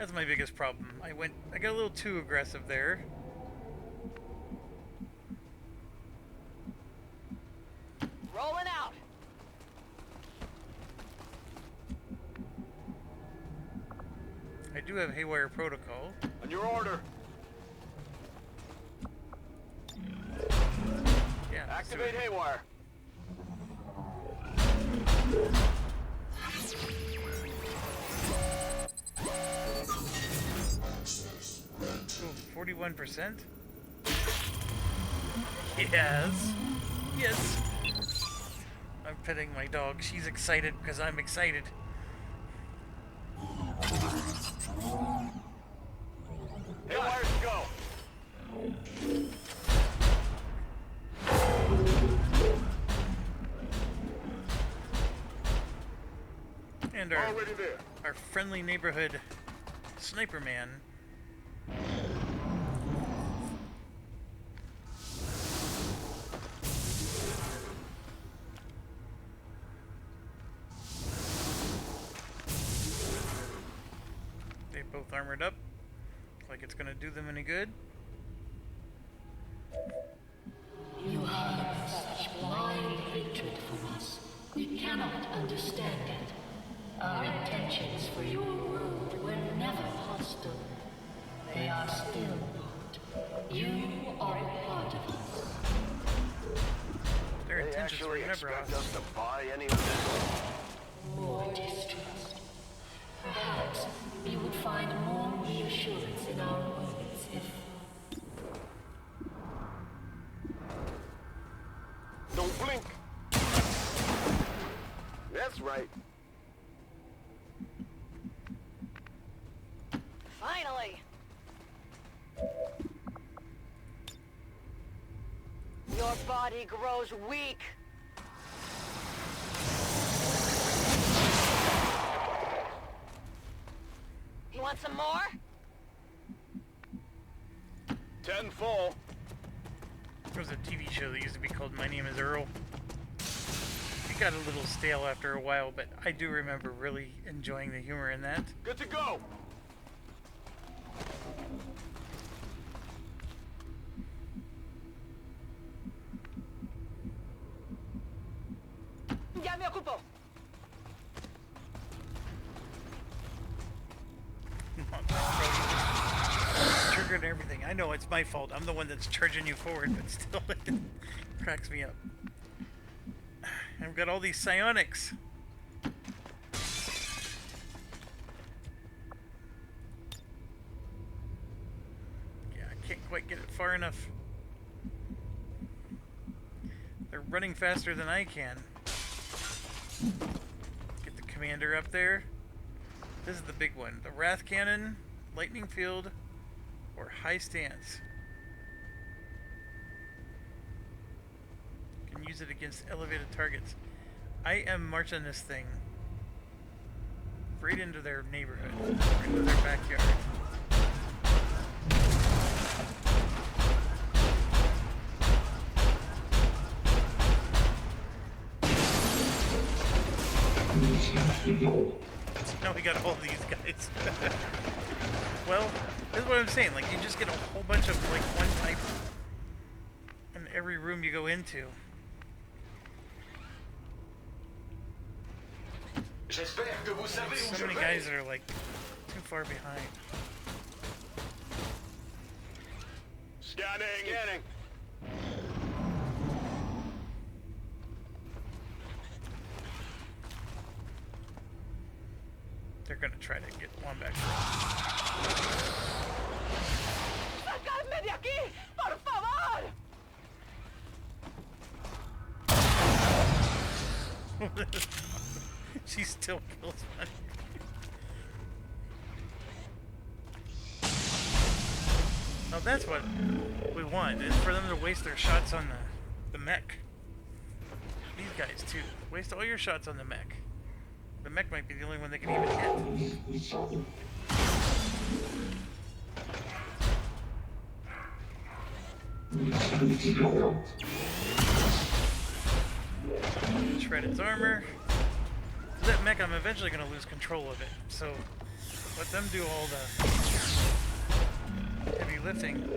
That's my biggest problem. I got a little too aggressive there. Rolling out. I do have Haywire Protocol. On your order. Yeah. Activate Haywire. Oh, 41%? Yes. Yes. I'm petting my dog. She's excited because I'm excited. Haywire, go. And Already there. our friendly neighborhood sniper man. They both armored up. Like it's gonna do them any good. You have such blind hatred for us. We cannot understand it. Our intentions for your world were never hostile. They are still not. You are a part of us. Their They intentions were actually never expect awesome. us to buy any of this? More distrust. Perhaps you would find more reassurance in our words if... Don't blink. That's right. Finally. Your body grows weak. You want some more? 10 full. There was a TV show that used to be called My Name is Earl. It got a little stale after a while, but I do remember really enjoying the humor in that. Good to go. Ya me ocupo. Trigger and everything. I know it's my fault. I'm the one that's charging you forward, but still it cracks me up. I've got all these psionics. Yeah, I can't quite get it far enough. They're running faster than I can. Get the commander up there. This is the big one. The Wrath Cannon, Lightning Field, or High Stance. You can use it against elevated targets. I am marching this thing right into their neighborhood, right into their backyard. Now we got all these guys. Well, this is what I'm saying. Like, you just get a whole bunch of, like, one type in every room you go into. J'espère que vous savez où So je many vais. guys that are, like, too far behind. Scanning. Scanning. They're gonna try to get one back. ¡Sacadme de aquí! ¡Por favor! She still kills one. Now that's what we want, is for them to waste their shots on the mech. These guys too. Waste all your shots on the mech. The mech might be the only one they can even hit. Shred its armor. That mech, I'm eventually going to lose control of it. So let them do all the heavy lifting.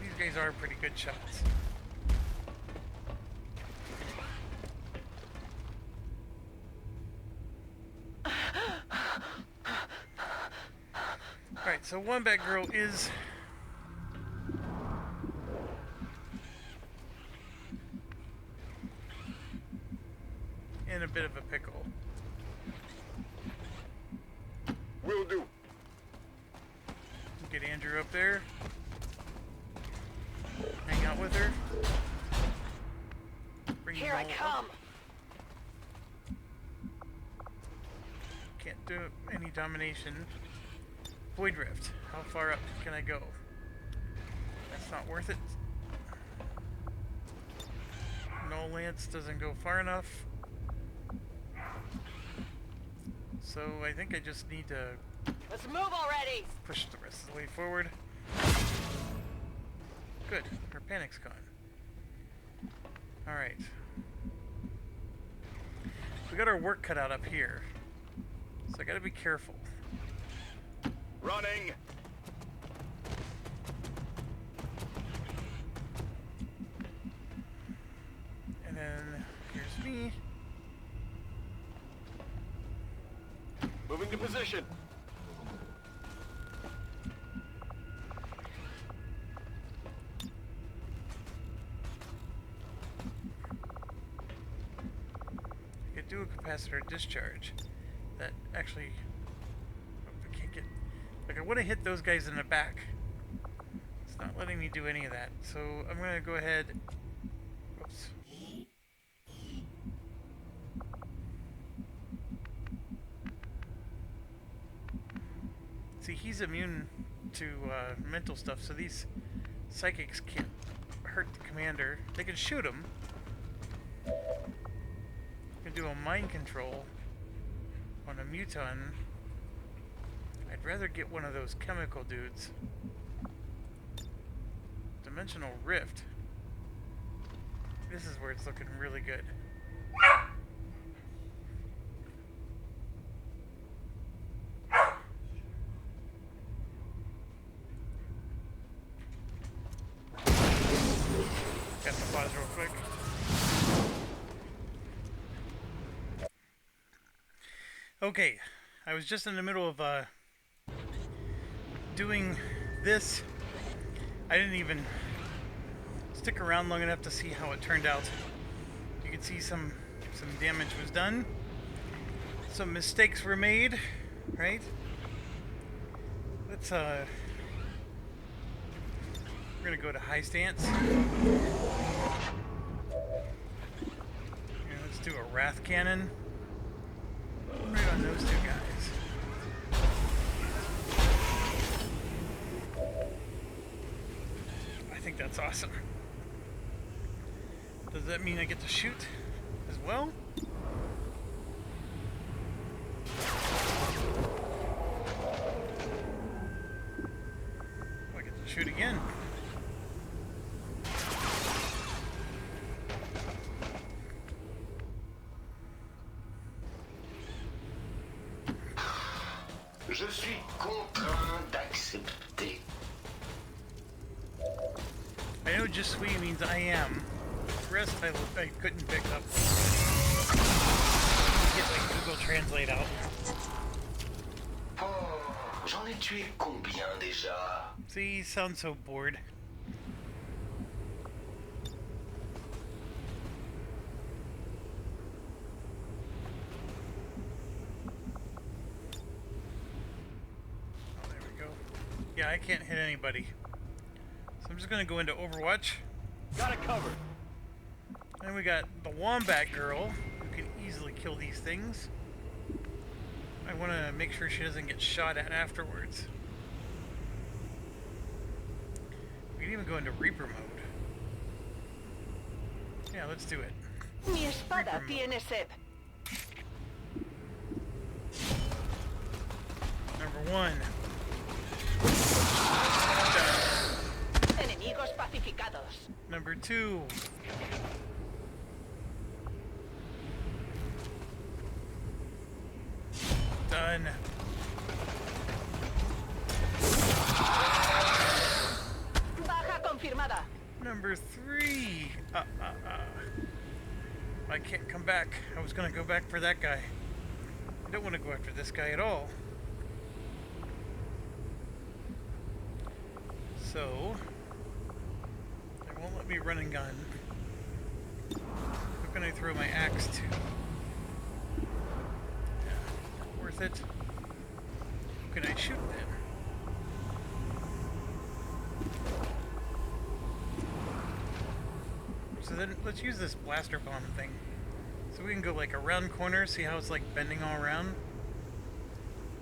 These guys are pretty good shots. Alright, so Wombat Girl is in a bit of a pickle. Will do. Get Andrew up there. Hang out with her. Bring Here I come. Can't do any domination. Void Rift. How far up can I go? That's not worth it. No Lance doesn't go far enough. So I think I just need to Let's move already. push the rest of the way forward. Good. Her panic's gone. Alright. We got our work cut out up here. So I gotta be careful. Running. And then here's me. Moving to position. I could do a capacitor discharge. That actually, I can't get. Like I want to hit those guys in the back. It's not letting me do any of that. So I'm gonna go ahead. Oops. See, he's immune to mental stuff, so these psychics can't hurt the commander. They can shoot him. Can do a mind control on a muton. I'd rather get one of those chemical dudes. Dimensional rift. This is where it's looking really good. Got the pause real quick. Okay, I was just in the middle of doing this. I didn't even stick around long enough to see how it turned out. You can see some damage was done. Some mistakes were made, right? Let's we're gonna go to high stance. Let's do a wrath cannon. Right on those two guys. I think that's awesome. Does that mean I get to shoot as well? I get to shoot again. Je suis contraint d'accepter. I know je suis means I am. The rest I couldn't pick up. Get like Google Translate out. Oh, j'en ai tué combien déjà? See, you sound so bored. Yeah, I can't hit anybody. So I'm just gonna go into Overwatch. Got it covered. And we got the Wombat Girl, who can easily kill these things. I want to make sure she doesn't get shot at afterwards. We can even go into Reaper mode. Yeah, let's do it. Mi espada tiene sed. Number one. Enemigos pacificados. Number two. I can't come back. I was gonna go back for that guy. I don't want to go after this guy at all. So, it won't let me run and gun. Who can I throw my axe to? Yeah, worth it. Who can I shoot then? So then, let's use this blaster bomb thing. So we can go like around corners, see how it's like bending all around.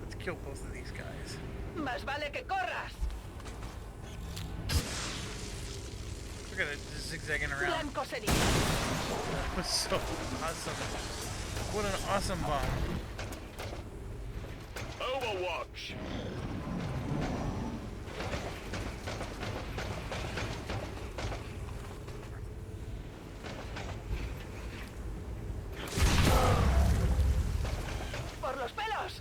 Let's kill both of these guys. Más vale que corras. Look at it, just zigzagging around. Blanco sería. That was so awesome. What an awesome bomb. Overwatch. Por los pelos.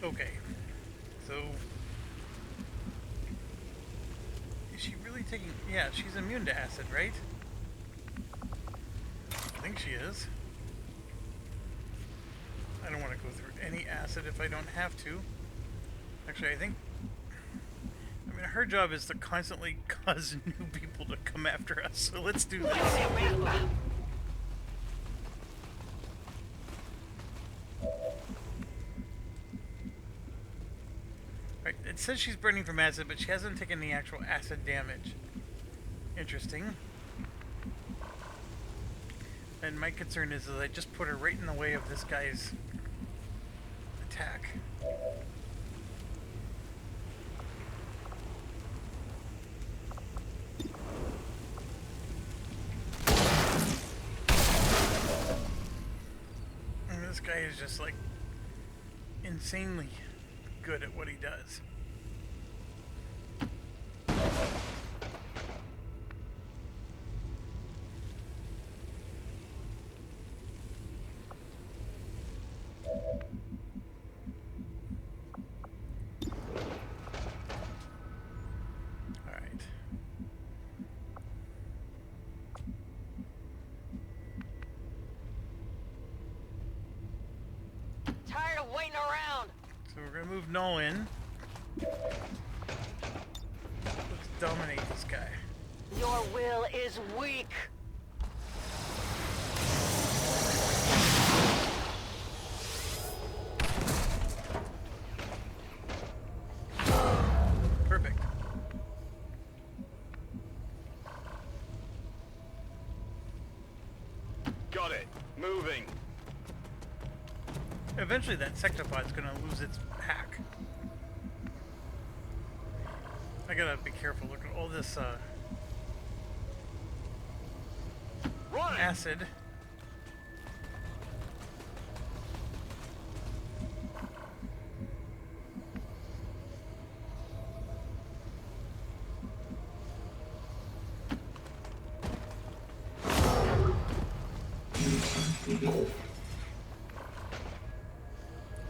Okay, so is she really taking? Yeah, she's immune to acid, right? I think she is. I don't want to go through any acid if I don't have to. Actually, I mean, her job is to constantly cause new people to come after us, so let's do this. Right, it says she's burning from acid, but she hasn't taken the actual acid damage. Interesting. And my concern is that I just put her right in the way of this guy's attack. And this guy is just like insanely good at what he does. Tired of waiting around. So we're gonna move Null in. Let's dominate this guy. Your will is weak. Perfect. Got it. Moving. Eventually that sectopod's gonna lose its pack. I gotta be careful. Look at all this acid.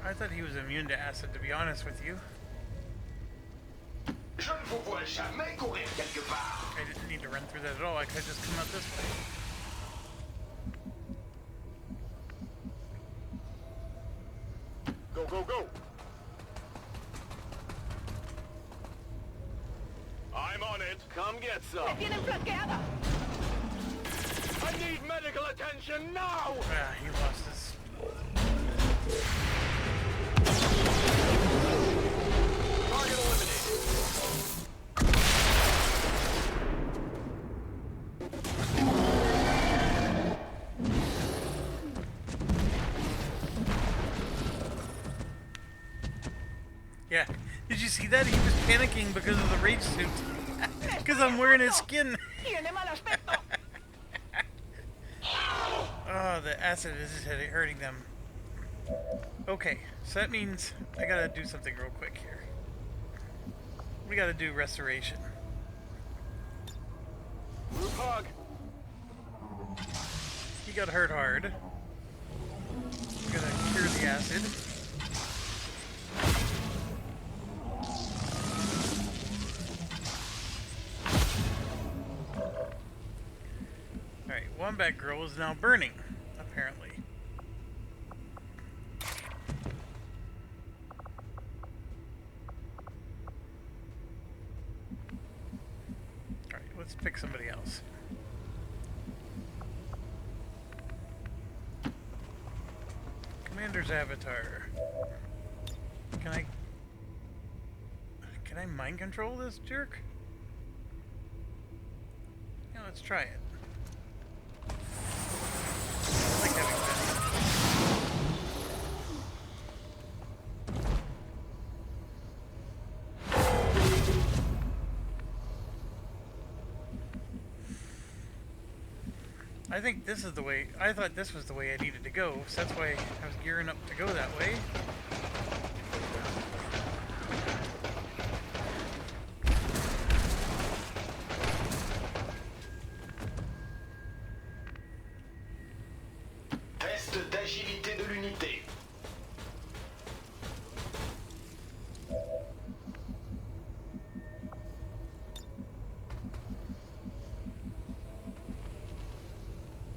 I thought he was immune to acid, to be honest with you. Je ne vous vois jamais courir quelque part. I didn't need to run through that at all. I could just come out this way. Go, go, go. I'm on it. Come get some. Me tienen flanqueada. I need medical attention now. Ah, he lost his. Target eliminated. Yeah. Did you see that? He was panicking because of the rage suit. Because I'm wearing his skin. Tiene mal aspecto. Oh, the acid is hurting them. Okay, so that means I gotta do something real quick here. We gotta do restoration. Group hug. You got hurt hard. We're gonna clear the acid. Alright, Wombat Girl is now burning, apparently. Alright, let's pick somebody else. Commander's avatar. Can I mind control this jerk? Yeah, let's try it. I like having I think this is the way. I thought this was the way I needed to go, so that's why I was gearing up to go that way. Test d'agilité de l'unité.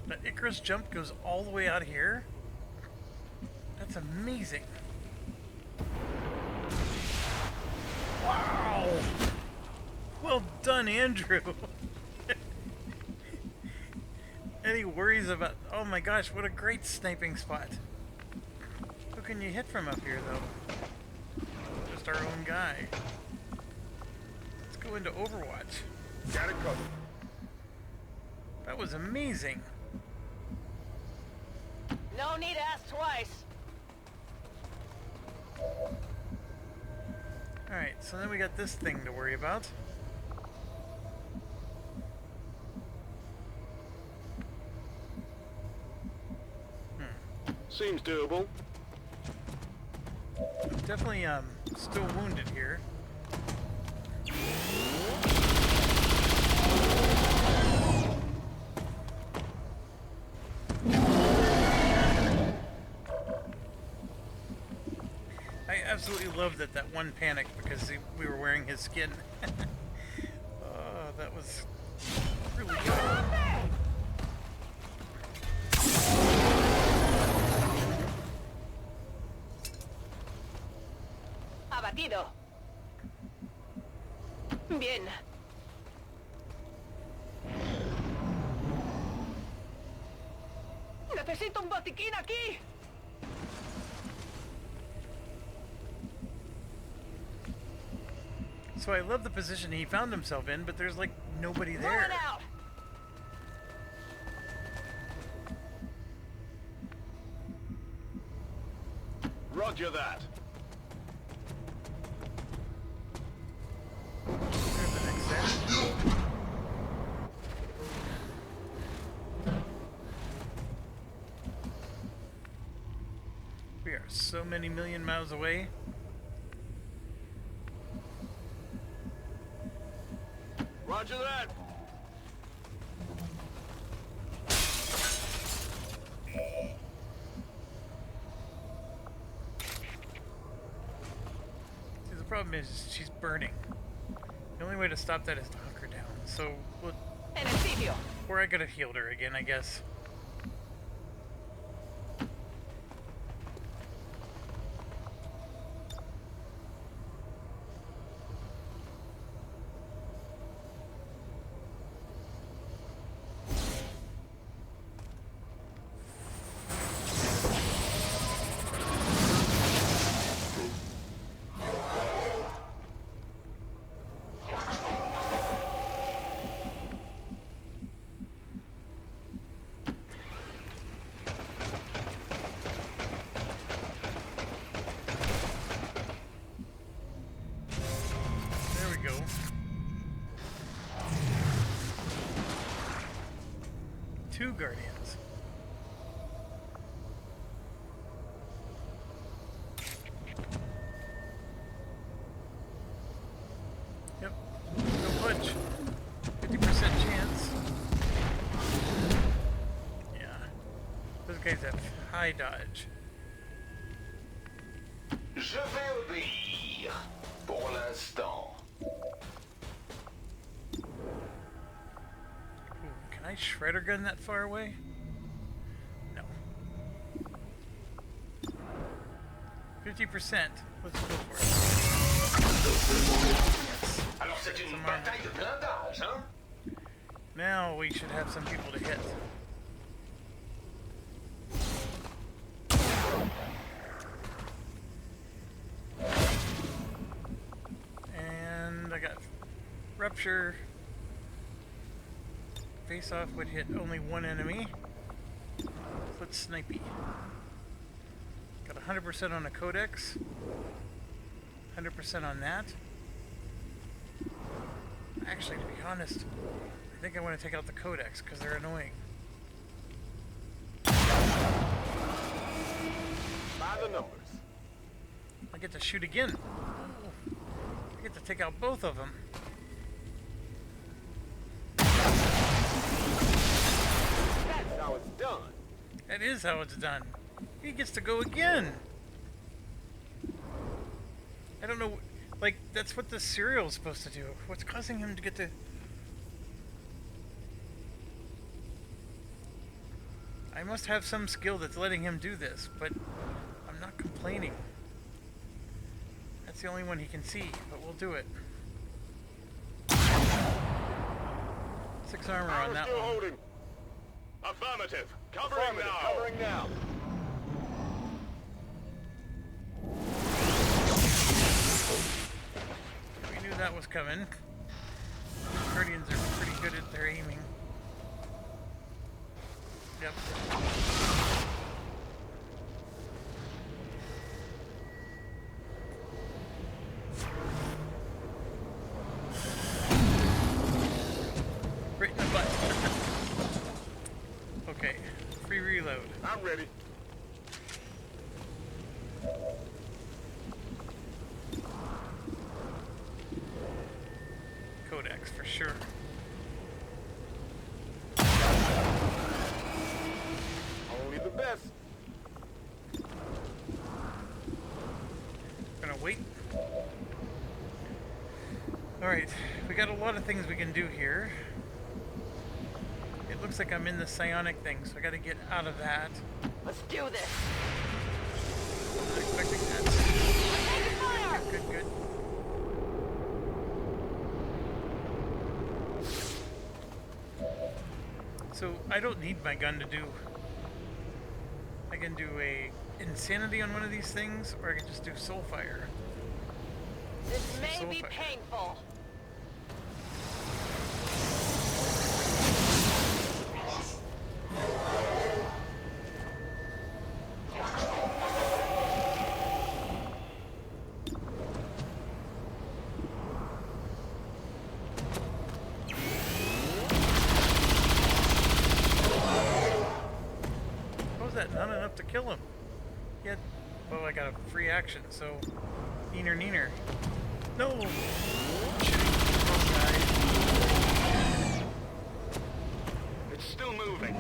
The Icarus jump goes all the way out here. That's amazing. Wow! Well done, Andrew. Any worries about... Oh my gosh, what a great sniping spot. Who can you hit from up here, though? Just our own guy. Let's go into Overwatch. Got it covered. That was amazing. No need to ask twice. Alright, so then we got this thing to worry about. Seems doable. Definitely still wounded here. I absolutely love that one panicked because we were wearing his skin. That was really good. Abatido. Bien. Necesito un botiquín aquí. So I love the position he found himself in, but there's like nobody there. Run out. Roger that. There's the next set. We are so many million miles away. Roger that. See, the problem is she's burning. The only way to stop that is to hunt her down. So, or I could have healed her again, I guess. Two Guardians. Yep. No budge. 50% chance. Yeah. guys have high dodge. Je vais obéir. Pour l'instant. Ooh, can I shredder gun that far away? No. 50%. Let's go for it. Alors c'est une bataille de blindage, hein? Now we should have some people to hit. And I got rupture. Face off would hit only one enemy. Foot snipey. Got 100% on the codex. 100% on that. Actually, to be honest, I think I want to take out the codex because they're annoying. By the numbers. I get to shoot again. I get to take out both of them. That's how it's done. That is how it's done. He gets to go again. I don't know, like, that's what the cereal is supposed to do. What's causing him to get to... I must have some skill that's letting him do this, but I'm not complaining. That's the only one he can see, but we'll do it. 6 armor on that still one. holding. Affirmative. Covering now. Covering now. We knew that was coming. Guardians are pretty good at their aiming. Yep. Right in the butt. Okay, free reload. I'm ready. Codex for sure. Only the best. Gonna wait. Alright, we got a lot of things we can do here. It looks like I'm in the psionic thing, so I gotta get out of that. Let's do this. Not expecting that. Good, good, good. So I don't need my gun to do. I can do a insanity on one of these things, or I can just do soul fire. This may Soul be fire. painful. How was that not enough to kill him? Yet, well, I got a free action, so neener neener. No! It's still moving.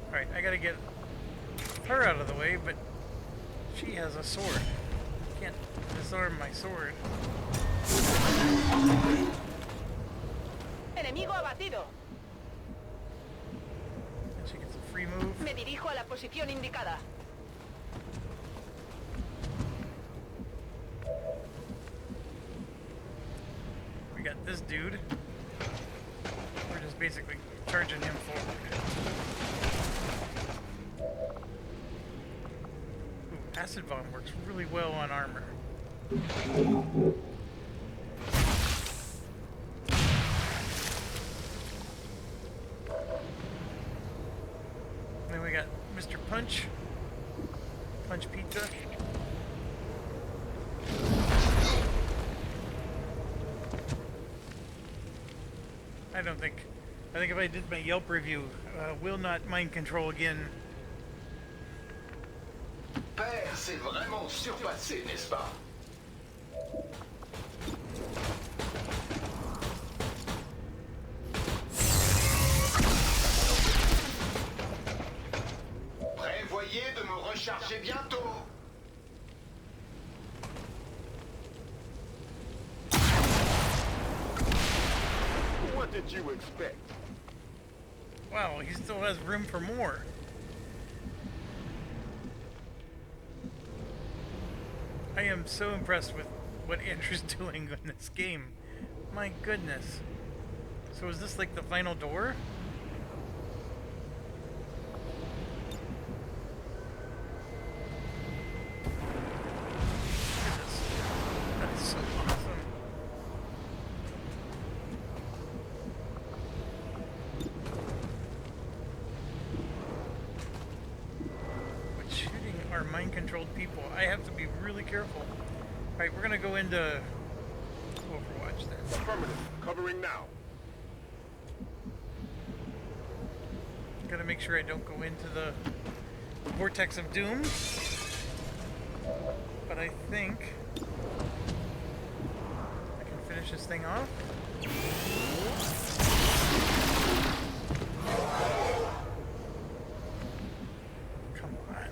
Alright, I gotta get her out of the way, but she has a sword. Can't disarm my sword. Enemigo abatido. And she gets a free move. Me dirijo a la posición indicada. We got this dude. We're just basically charging him forward. Ooh, acid bomb works really well on armor. Then we got Mr. Punch. Punch Pizza. I think if I did my Yelp review, will not mind control again. Père, c'est vraiment surpassé, n'est-ce pas? did you expect? Wow, he still has room for more. I am so impressed with what Andrew's doing in this game. My goodness. So is this like the final door? Look at this. That is so awesome. With shooting our mind-controlled people, I have to be really careful. Alright, we're gonna go into Overwatch then. Affirmative. Covering now. Gotta make sure I don't go into the vortex of doom. But I think I can finish this thing off. Come on.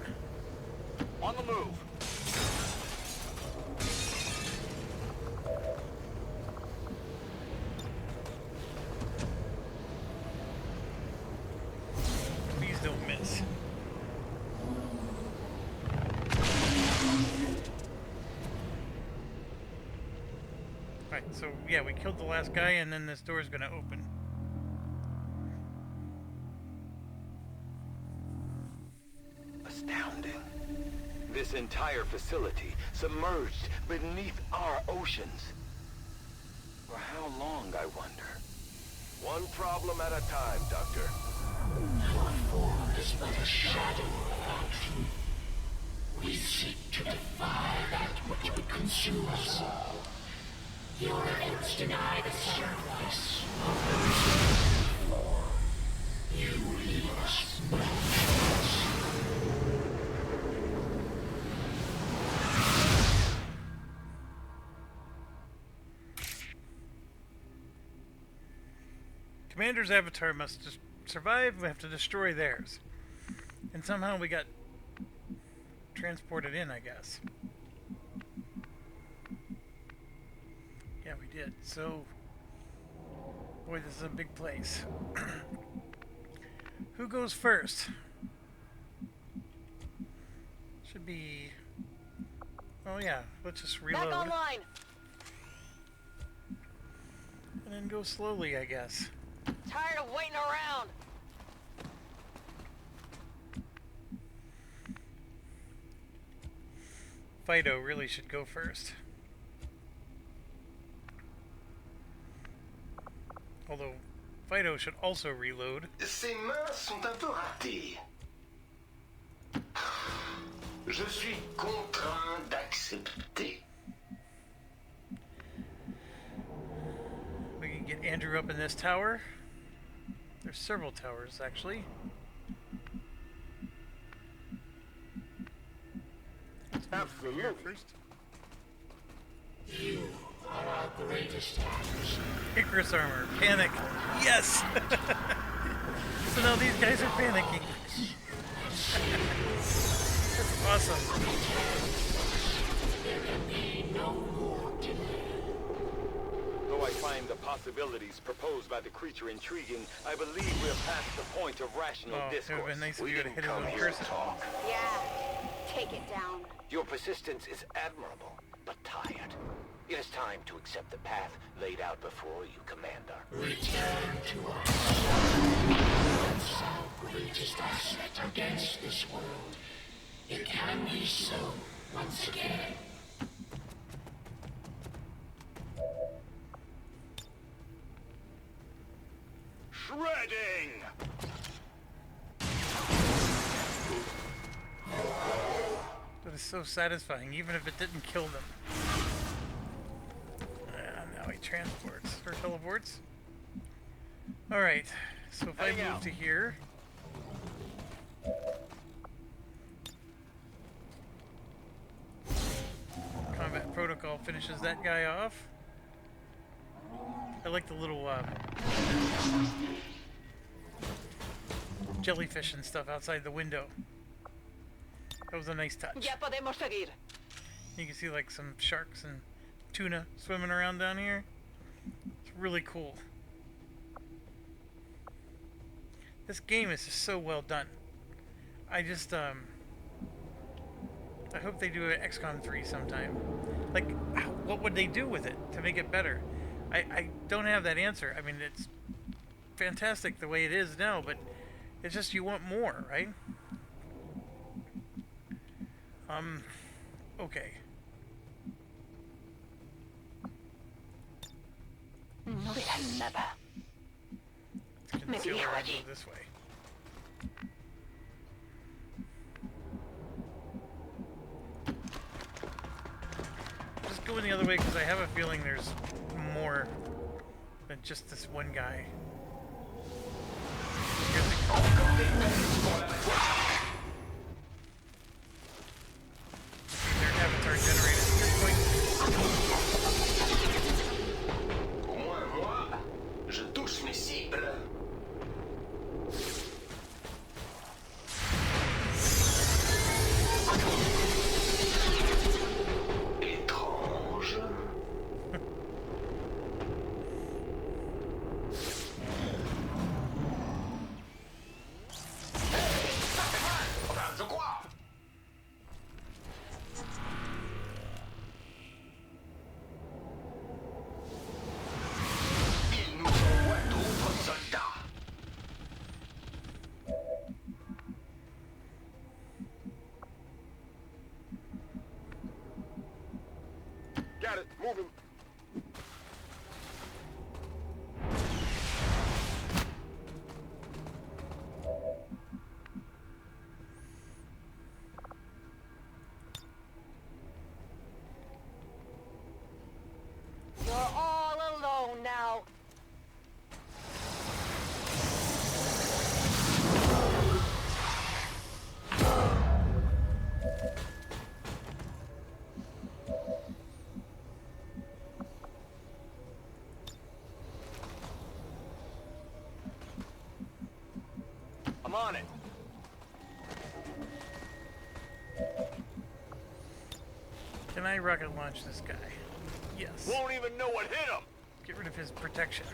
On the move. Please don't miss. Alright, so yeah, we killed the last guy and then this door is gonna open. Astounding. This entire facility submerged beneath our oceans. For how long, I wonder? One problem at a time, Doctor. Your form is but a shadow of our truth. We seek to defy that which would consume us. Your efforts deny the sacrifice of the floor. You leave us no choice. Commander's avatar must just survive. We have to destroy theirs. And somehow we got transported in, I guess. Yeah, we did. So, boy, this is a big place. Who goes first? Should be... Oh yeah, let's just reload. Back online. And then go slowly, I guess. Tired of waiting around. Fido really should go first. Although, Fido should also reload. Ses mains sont un peu ratées. Je suis contraint d'accepter. We can get Andrew up in this tower. There's several towers, actually. Absolutely. First. You are our greatest adversary. Icarus armor. Panic. Yes! So now these guys are panicking. That's awesome. There can be no more delay. Though I find the possibilities proposed by the creature intriguing, I believe we're past the point of rational Oh, it would have discourse. been nice if you would have hit his own person. Yeah, take it down. Your persistence is admirable, but tired. It is time to accept the path laid out before you, Commander. Return to us. Once our greatest asset against this world. It can be so once again. Shredding! That is so satisfying, even if it didn't kill them. Now he transports, or teleports. Alright, so if I move to here... Combat protocol finishes that guy off. I like the little jellyfish and stuff outside the window. That was a nice touch. Ya podemos seguir. You can see like some sharks and tuna swimming around down here. It's really cool. This game is just so well done. I just, I hope they do an XCOM 3 sometime. Like, what would they do with it to make it better? I don't have that answer. I mean, it's fantastic the way it is now, but it's just you want more, right? Okay. No dirán nada. Me Conceal dirijo where I allí. go this way. Just going the other way because I have a feeling there's more than just this one guy. Their avatar generated at this point. Au moins moi, je touche mes cibles. Étrange. Enfin, je crois. Il nous envoie d'autres soldats. Got it. Moving. You're all alone now. I'm on it. Can I rocket launch this guy? Yes. Won't even know what hit him. Get rid of his protection.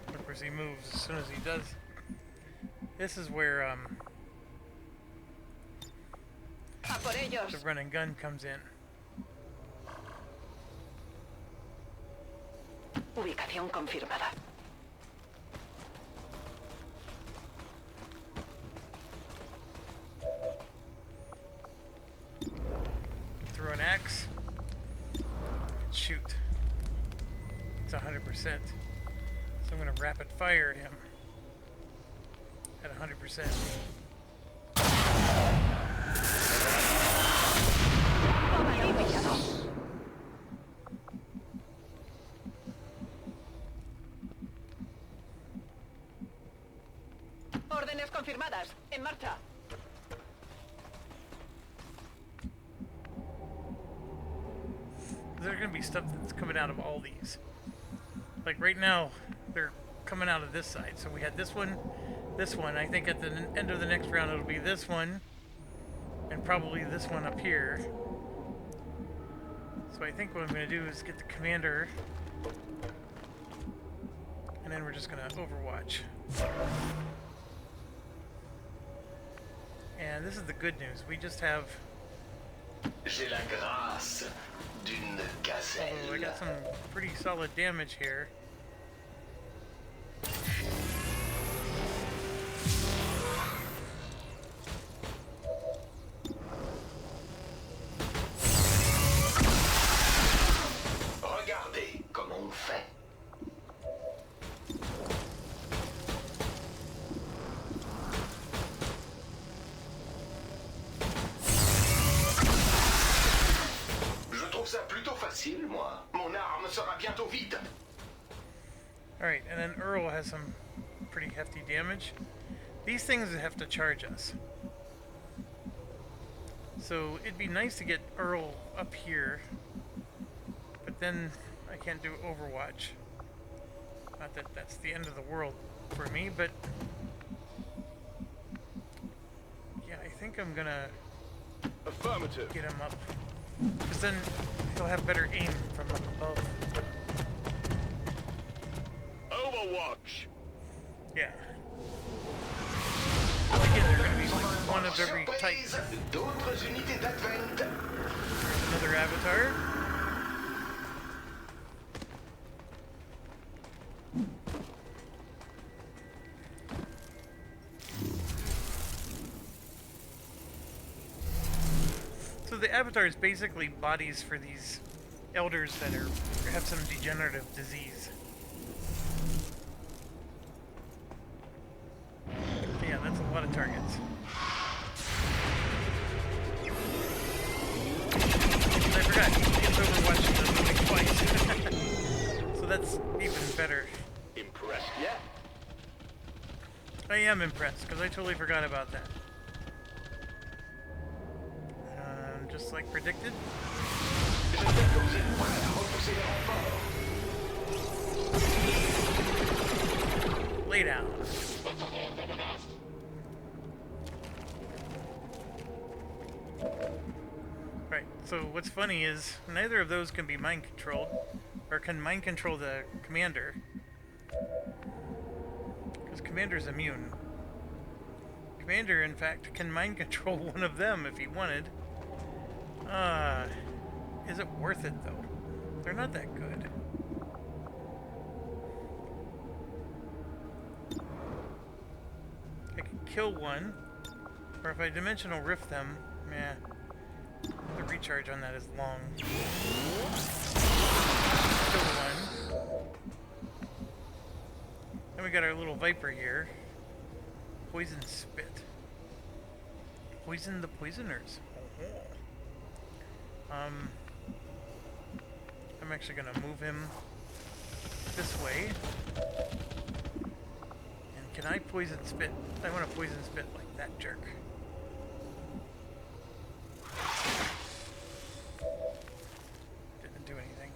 Of course, he moves as soon as he does. This is where A por ellos. the run and gun comes in. Ubicación confirmada. Throw an axe. Shoot. It's 100%. So I'm going to rapid fire him at 100%. Órdenes confirmadas. En marcha. There's going to be stuff that's coming out of all these. Like right now, they're coming out of this side. So we had this one. I think at the end of the next round it'll be this one. And probably this one up here. So I think what I'm going to do is get the commander. And then we're just going to overwatch. And this is the good news. We just have... J'ai la grâce d'une gazelle. Oh, I got some pretty solid damage here. Regardez comment on fait. Je trouve ça plutôt facile, moi. Mon arme sera bientôt vide. Alright, and then Earl has some pretty hefty damage. These things have to charge us. So it'd be nice to get Earl up here. But then I can't do Overwatch. Not that that's the end of the world for me, but... yeah, I think I'm gonna... Affirmative. get him up. Because then he'll have better aim from up above. Overwatch. Yeah. Again, they're going to be like one of every type. D'autres unités d'Advent. There's another avatar. So the avatar is basically bodies for these elders that have some degenerative disease. Yeah, that's a lot of targets. I forgot, it's Overwatch the moving twice. So that's even better. Impressed yet? I am impressed, because I totally forgot about that. Just like predicted. Lay down. Right, so what's funny is neither of those can be mind controlled, or can mind control the commander. Because commander's immune. Commander, in fact, can mind control one of them if he wanted. Is it worth it though? They're not that good. I could kill one, or if I dimensional rift them, meh. The recharge on that is long. Kill one. Then we got our little viper here. Poison spit. Poison the poisoners. I'm actually gonna move him this way. And can I poison spit? I want to poison spit like that jerk. Didn't do anything.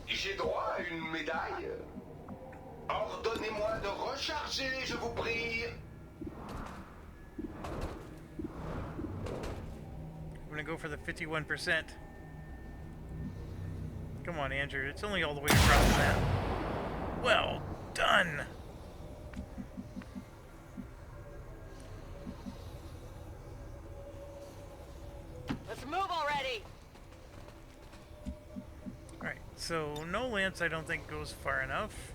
J'ai droit à une médaille. Ordonnez-moi de recharger, je vous prie. I'm gonna go for the 51%. Come on, Andrew. It's only all the way across the map. Well done. Let's move already. Alright, so no lance I don't think goes far enough.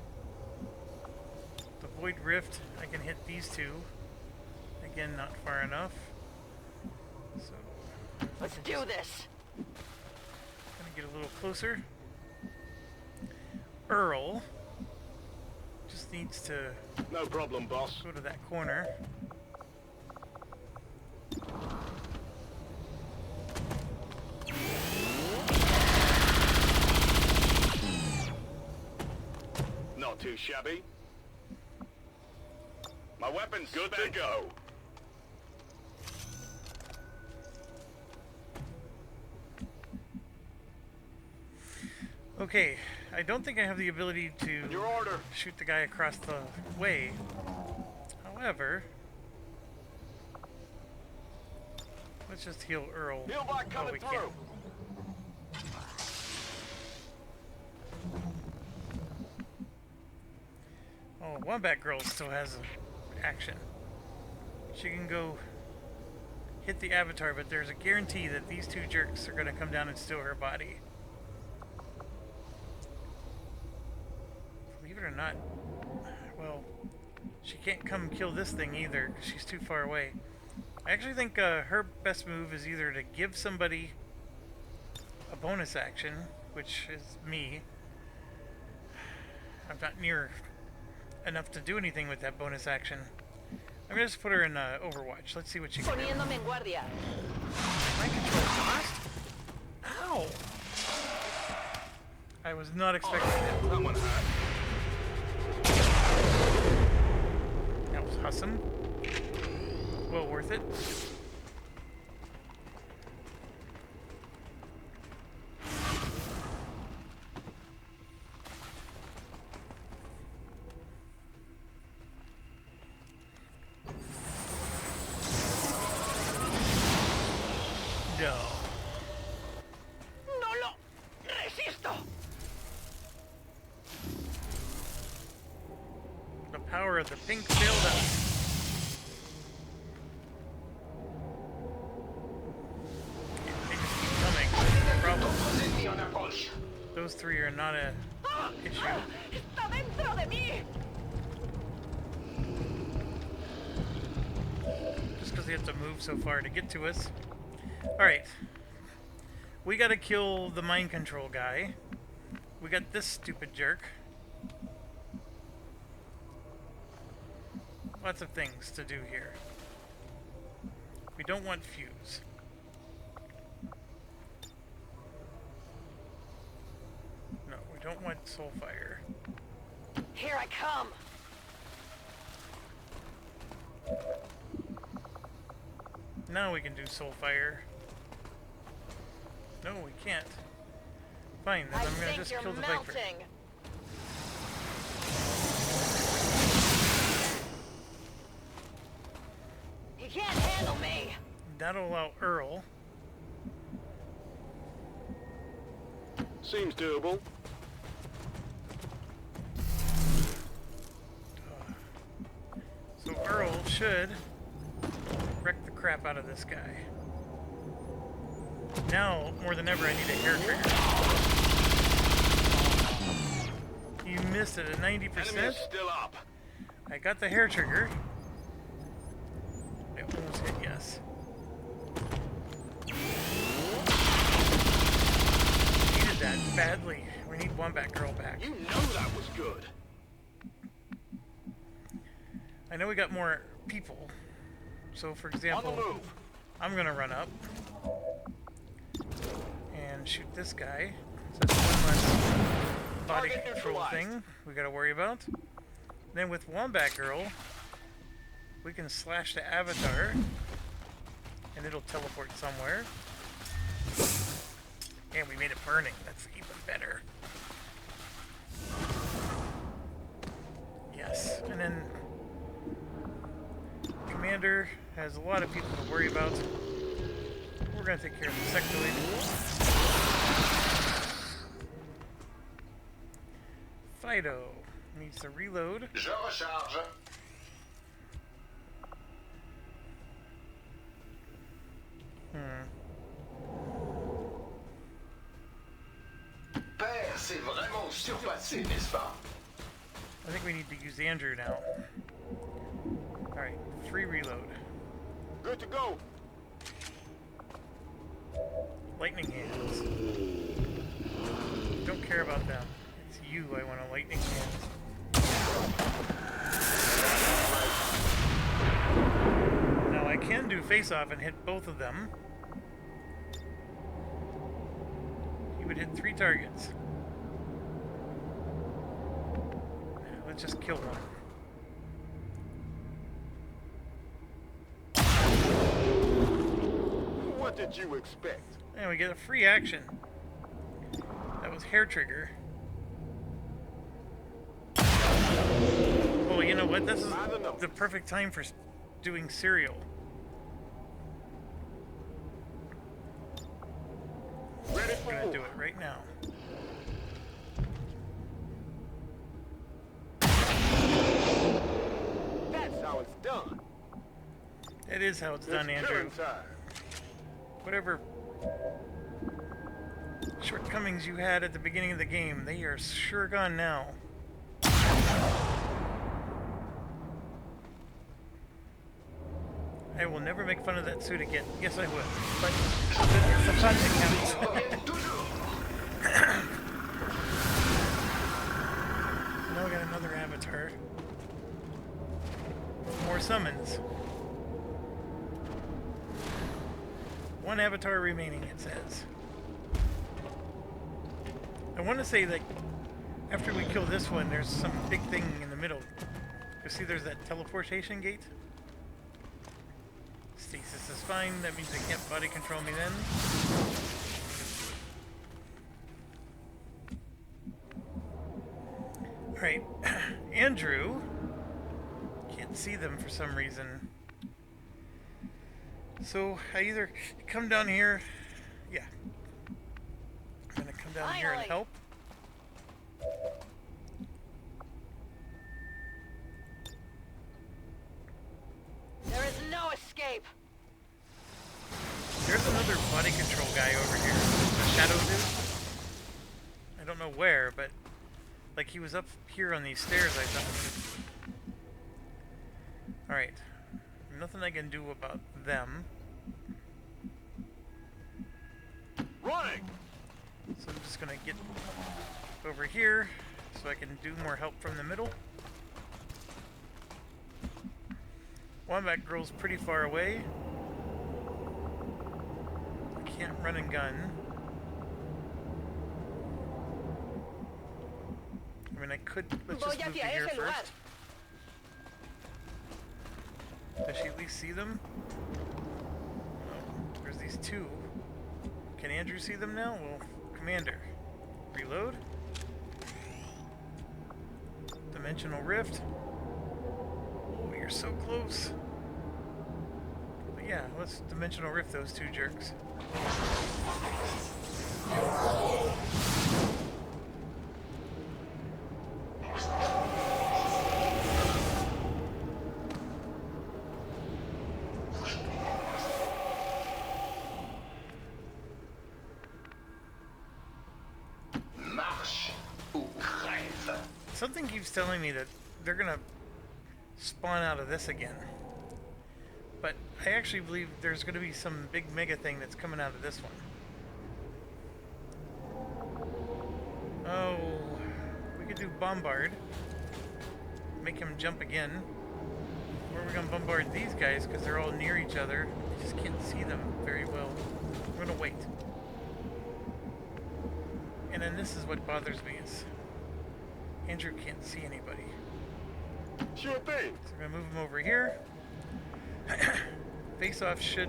The Void Rift, I can hit these two. Again, not far enough. So let's do this. Gonna get a little closer. Earl just needs to no problem, boss. Go to that corner. Not too shabby. My weapon's good to go. Okay, I don't think I have the ability to shoot the guy across the way. However, let's just heal Earl. Heal bot coming through. Oh, Wombat Girl still has action. She can go hit the avatar, but there's a guarantee that these two jerks are going to come down and steal her body. Believe it or not, well, she can't come kill this thing either because she's too far away. I actually think her best move is either to give somebody a bonus action, which is me. I'm not near enough to do anything with that bonus action. I'm gonna just put her in Overwatch. Let's see what she can do. Poniéndome en guardia. My control cost? Ow! I was not expecting that. That one hurt. That was awesome. Well worth it. Fido. No lo resisto. The power of the pink failed us. They just keep coming. That's the problem. Those three are not a issue. Está dentro de mí. Just because they have to move so far to get to us. Alright. We gotta kill the mind control guy. We got this stupid jerk. Lots of things to do here. We don't want fuse. No, we don't want soulfire. Here I come. Now we can do soulfire. No, we can't. Fine, then I'm gonna just kill the Viper. He can't handle me. That'll allow Earl. Seems doable. So Earl should wreck the crap out of this guy. Now, more than ever, I need a hair trigger. You missed it at 90%. Still up. I got the hair trigger. I almost hit yes. Needed that badly. We need Wombat Girl back. You know that was good. I know we got more people. So, for example, I'm gonna run up and shoot this guy. So that's one less body control thing we gotta worry about. Then with Wombat Girl, we can slash the avatar and it'll teleport somewhere. And we made it burning. That's even better. Yes. And then Commander has a lot of people to worry about. We're going to take care of the sectoid. Fido needs to reload. Je recharge. Père, c'est vraiment surpassé, n'est-ce pas? I think we need to use Andrew now. Alright, 3 reload. Good to go. Lightning hands. Don't care about them. It's you I want a lightning hands. Now I can do face off and hit both of them. He would hit 3 targets. Now, let's just kill one. What did you expect? And we get a free action. That was hair trigger. Well, you know what? This is the perfect time for doing cereal. Ready I'm gonna do it right now. That's how it's done. That is how it's done, Andrew. Whatever shortcomings you had at the beginning of the game, they are sure gone now. I will never make fun of that suit again. Yes, I will. But the fun that counts. Now we got another avatar. More summons. 1 avatar remaining, it says. I want to say that after we kill this one, there's some big thing in the middle. You see there's that teleportation gate? Stasis is fine, that means they can't body control me then. Alright, Andrew can't see them for some reason. So I either come down here, yeah. I'm gonna come down here and help. There is no escape. There's another body control guy over here. The shadow dude. I don't know where, but like he was up here on these stairs, I thought. Alright. Nothing I can do about them. Running! So I'm just gonna get over here so I can do more help from the middle. Wombat Girl's pretty far away. I can't run and gun. I mean, I could. Let's just move to here first. Does she at least see them? Oh, there's these two. Can Andrew see them now? Well, Commander. Reload. Dimensional Rift. Oh, you're so close. But yeah, let's Dimensional Rift those two jerks. Something keeps telling me that they're gonna spawn out of this again. But I actually believe there's gonna be some big mega thing that's coming out of this one. Oh, we could do bombard. Make him jump again. Or we're gonna bombard these guys because they're all near each other. I just can't see them very well. We're gonna wait. And then this is what bothers me is Andrew can't see anybody. Sure thing. So we're gonna move him over here. Face-off should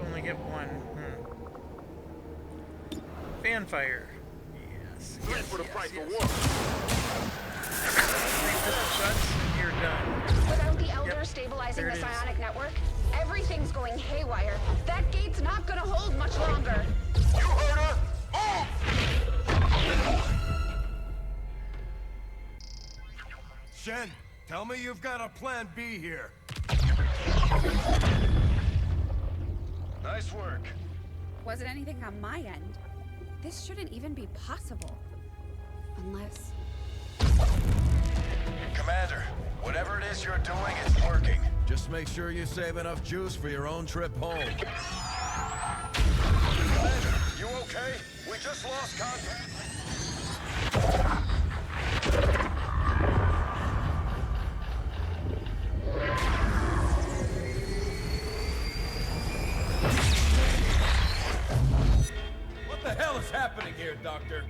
only get one. Fanfire. Yes. Ready for the fight for war. 3 pistol shots and you're done. Without the Elder stabilizing the psionic network, everything's going haywire. That gate's not gonna hold much longer. You heard her! Oh! Shen, tell me you've got a plan B here. Nice work. Wasn't anything on my end. This shouldn't even be possible. Unless... Commander, whatever it is you're doing, it's working. Just make sure you save enough juice for your own trip home. Commander, you okay? We just lost contact. What the hell is happening here, Doctor?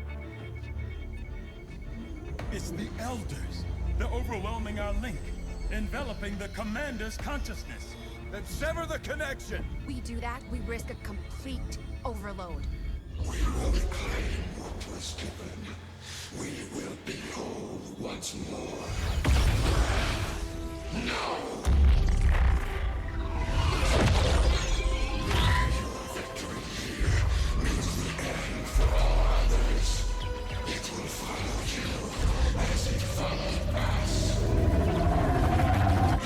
It's the Elders. They're overwhelming our link, enveloping the Commander's consciousness. Then sever the connection! we do that, we risk a complete overload. We will reclaim what was given. We will be whole once more. Now! Your victory here means the end for all others. It will follow you as it followed us.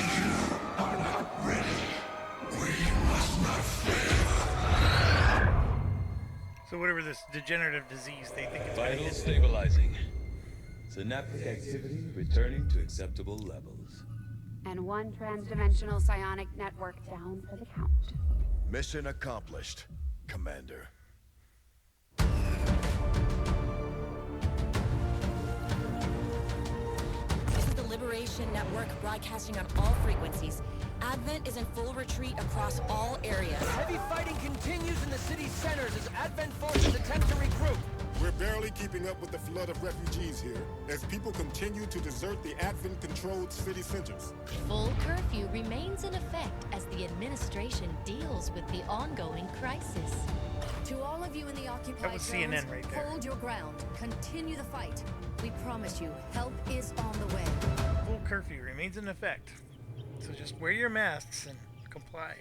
You are not ready. We must not fail. So whatever this degenerative disease they think it's gonna Vital hit. stabilizing. Synaptic activity returning to acceptable levels. And one transdimensional psionic network down for the count. Mission accomplished, Commander. This is the Liberation Network broadcasting on all frequencies. Advent is in full retreat across all areas. Heavy fighting continues in the city's centers as Advent forces attempt to regroup. We're barely keeping up with the flood of refugees here, as people continue to desert the Advent-controlled city centers. Full curfew remains in effect as the administration deals with the ongoing crisis. To all of you in the occupied That was CNN zones, right there. hold your ground. Continue the fight. We promise you, help is on the way. Full curfew remains in effect. So just wear your masks and comply.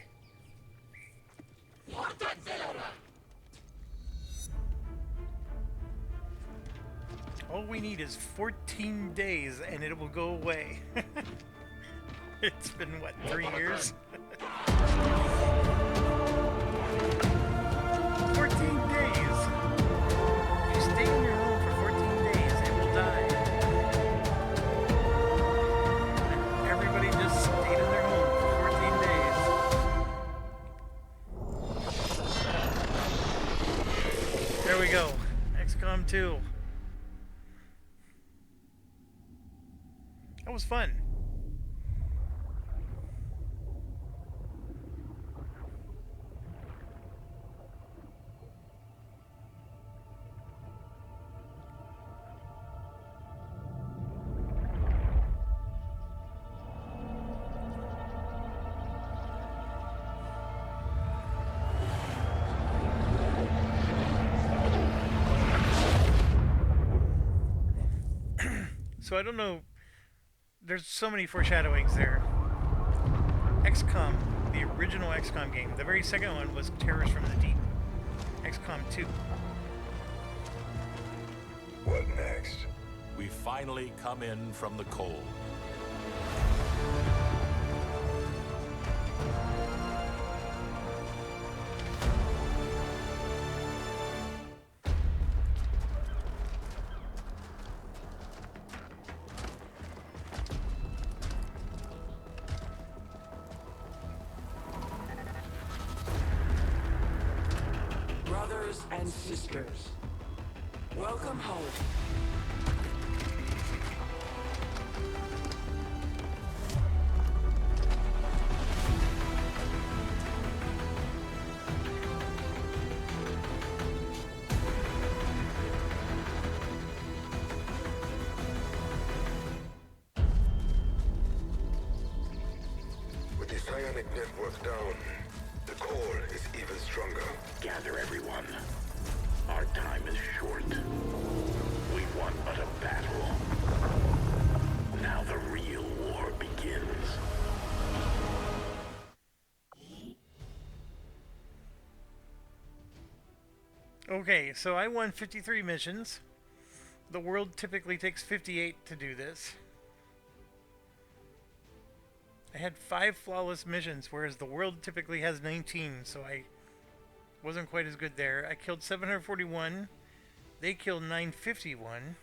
All we need is 14 days and it will go away. It's been, what, 3 years? 14 days! If you stay in your home for 14 days, it will die. And everybody just stayed in their home for 14 days. There we go. XCOM 2. That was fun. So I don't know, there's so many foreshadowings there. XCOM, the original XCOM game, the very second one was Terrors from the Deep. XCOM 2. What next? We finally come in from the cold. Brothers and sisters, welcome home. With the psionic network down, the core is even stronger. Gather everyone. Our time is short. We won but a battle. Now the real war begins. Okay, so I won 53 missions. The world typically takes 58 to do this. I had 5 flawless missions, whereas the world typically has 19, so I wasn't quite as good there. I killed 741. They killed 951.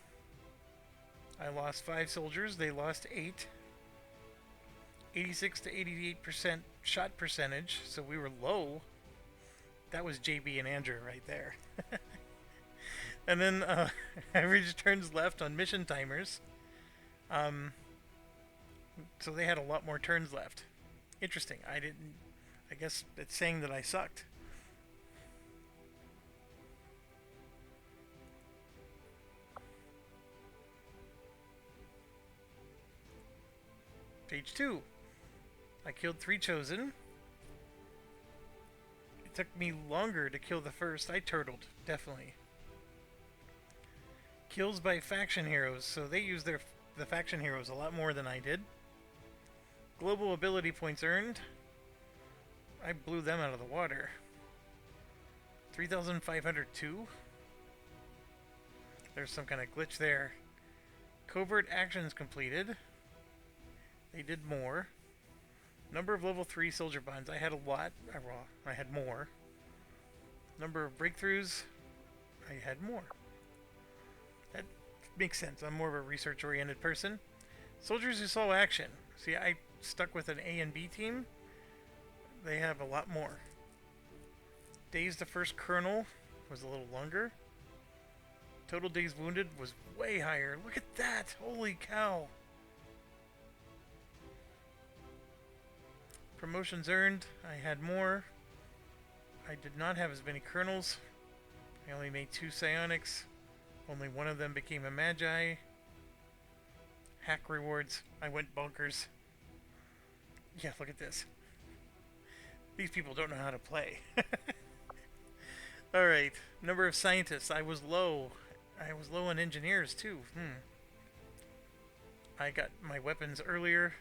I lost 5 soldiers. They lost 8. 86 to 88% shot percentage, so we were low. That was JB and Andrew right there. And then average turns left on mission timers. So they had a lot more turns left. Interesting. I guess it's saying that I sucked. Page 2. I killed 3 chosen. It took me longer to kill the first. I turtled, definitely. Kills by faction heroes. So they use the faction heroes a lot more than I did. Global ability points earned. I blew them out of the water. 3,502. There's some kind of glitch there. Covert actions completed. They did more. Number of level 3 soldier bonds. I had a lot. I had more. Number of breakthroughs. I had more. That makes sense. I'm more of a research-oriented person. Soldiers who saw action. See, I stuck with an A and B team. They have a lot more. Days to first colonel was a little longer. Total days wounded was way higher. Look at that! Holy cow! Promotions earned. I had more. I did not have as many colonels. I only made 2 psionics. Only one of them became a magi. Hack rewards. I went bonkers. Yeah, look at this. These people don't know how to play. Alright. Number of scientists. I was low. I was low on engineers too. I got my weapons earlier.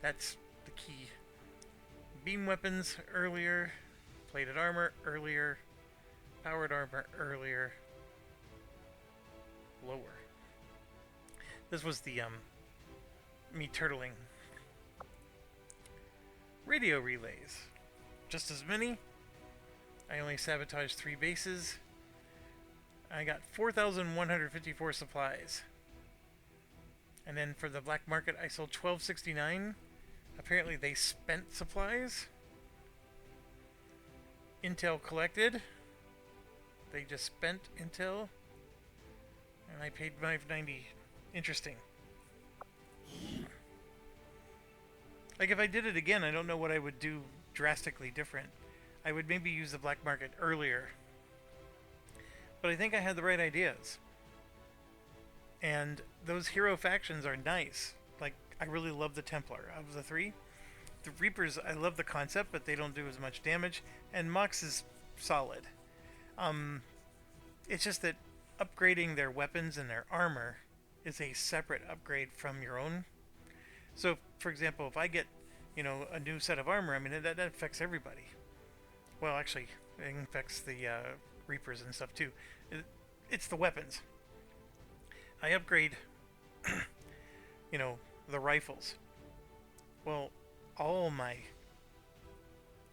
That's the key. Beam weapons earlier. Plated armor earlier. Powered armor earlier. Lower. This was the, me turtling. Radio relays. Just as many. I only sabotaged 3 bases. I got 4,154 supplies. And then for the black market, I sold 1269. Apparently they spent supplies. Intel collected. They just spent intel. And I paid $590. Interesting. Like, if I did it again, I don't know what I would do drastically different. I would maybe use the black market earlier. But I think I had the right ideas. And those hero factions are nice. Like, I really love the Templar of the 3. The Reapers, I love the concept, but they don't do as much damage. And Mox is solid. It's just that upgrading their weapons and their armor is a separate upgrade from your own. So, for example, if I get, you know, a new set of armor, I mean, that affects everybody. Well, actually, it affects the Reapers and stuff too. It's the weapons. I upgrade, you know, the rifles. Well, all my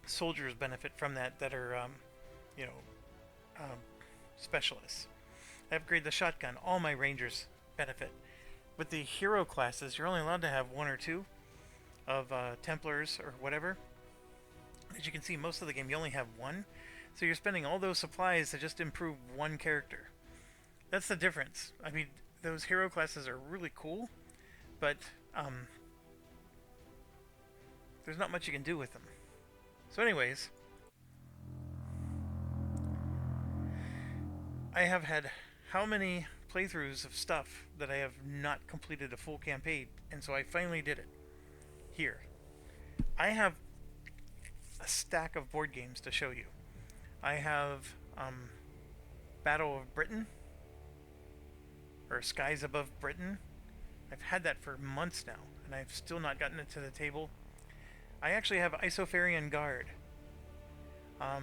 soldiers benefit from that are, you know, specialists. I upgrade the shotgun. All my rangers benefit. With the hero classes, you're only allowed to have 1 or 2 of Templars or whatever. As you can see, most of the game you only have 1. So you're spending all those supplies to just improve 1 character. That's the difference. I mean, those hero classes are really cool, but there's not much you can do with them. So anyways, I have had how many playthroughs of stuff that I have not completed a full campaign, and so I finally did it. Here. I have a stack of board games to show you. I have Battle of Britain, or Skies Above Britain. I've had that for months now, and I've still not gotten it to the table. I actually have Isofarian Guard. I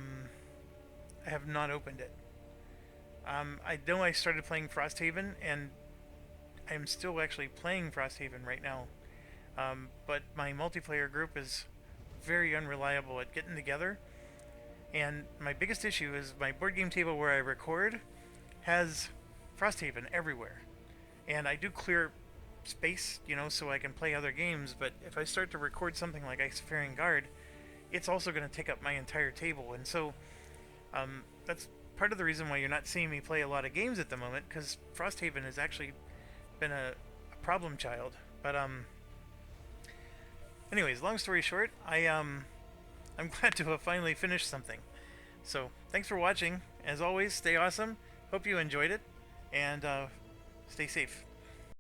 have not opened it. I know I started playing Frosthaven, and I'm still actually playing Frosthaven right now. But my multiplayer group is very unreliable at getting together. And my biggest issue is my board game table where I record has Frosthaven everywhere. And I do clear space, you know, so I can play other games, but if I start to record something like Isofarian Guard, it's also going to take up my entire table. And so that's part of the reason why you're not seeing me play a lot of games at the moment, because Frosthaven has actually been a problem child. But anyways, long story short, I'm glad to have finally finished something. So thanks for watching. As always, stay awesome. Hope you enjoyed it, and stay safe.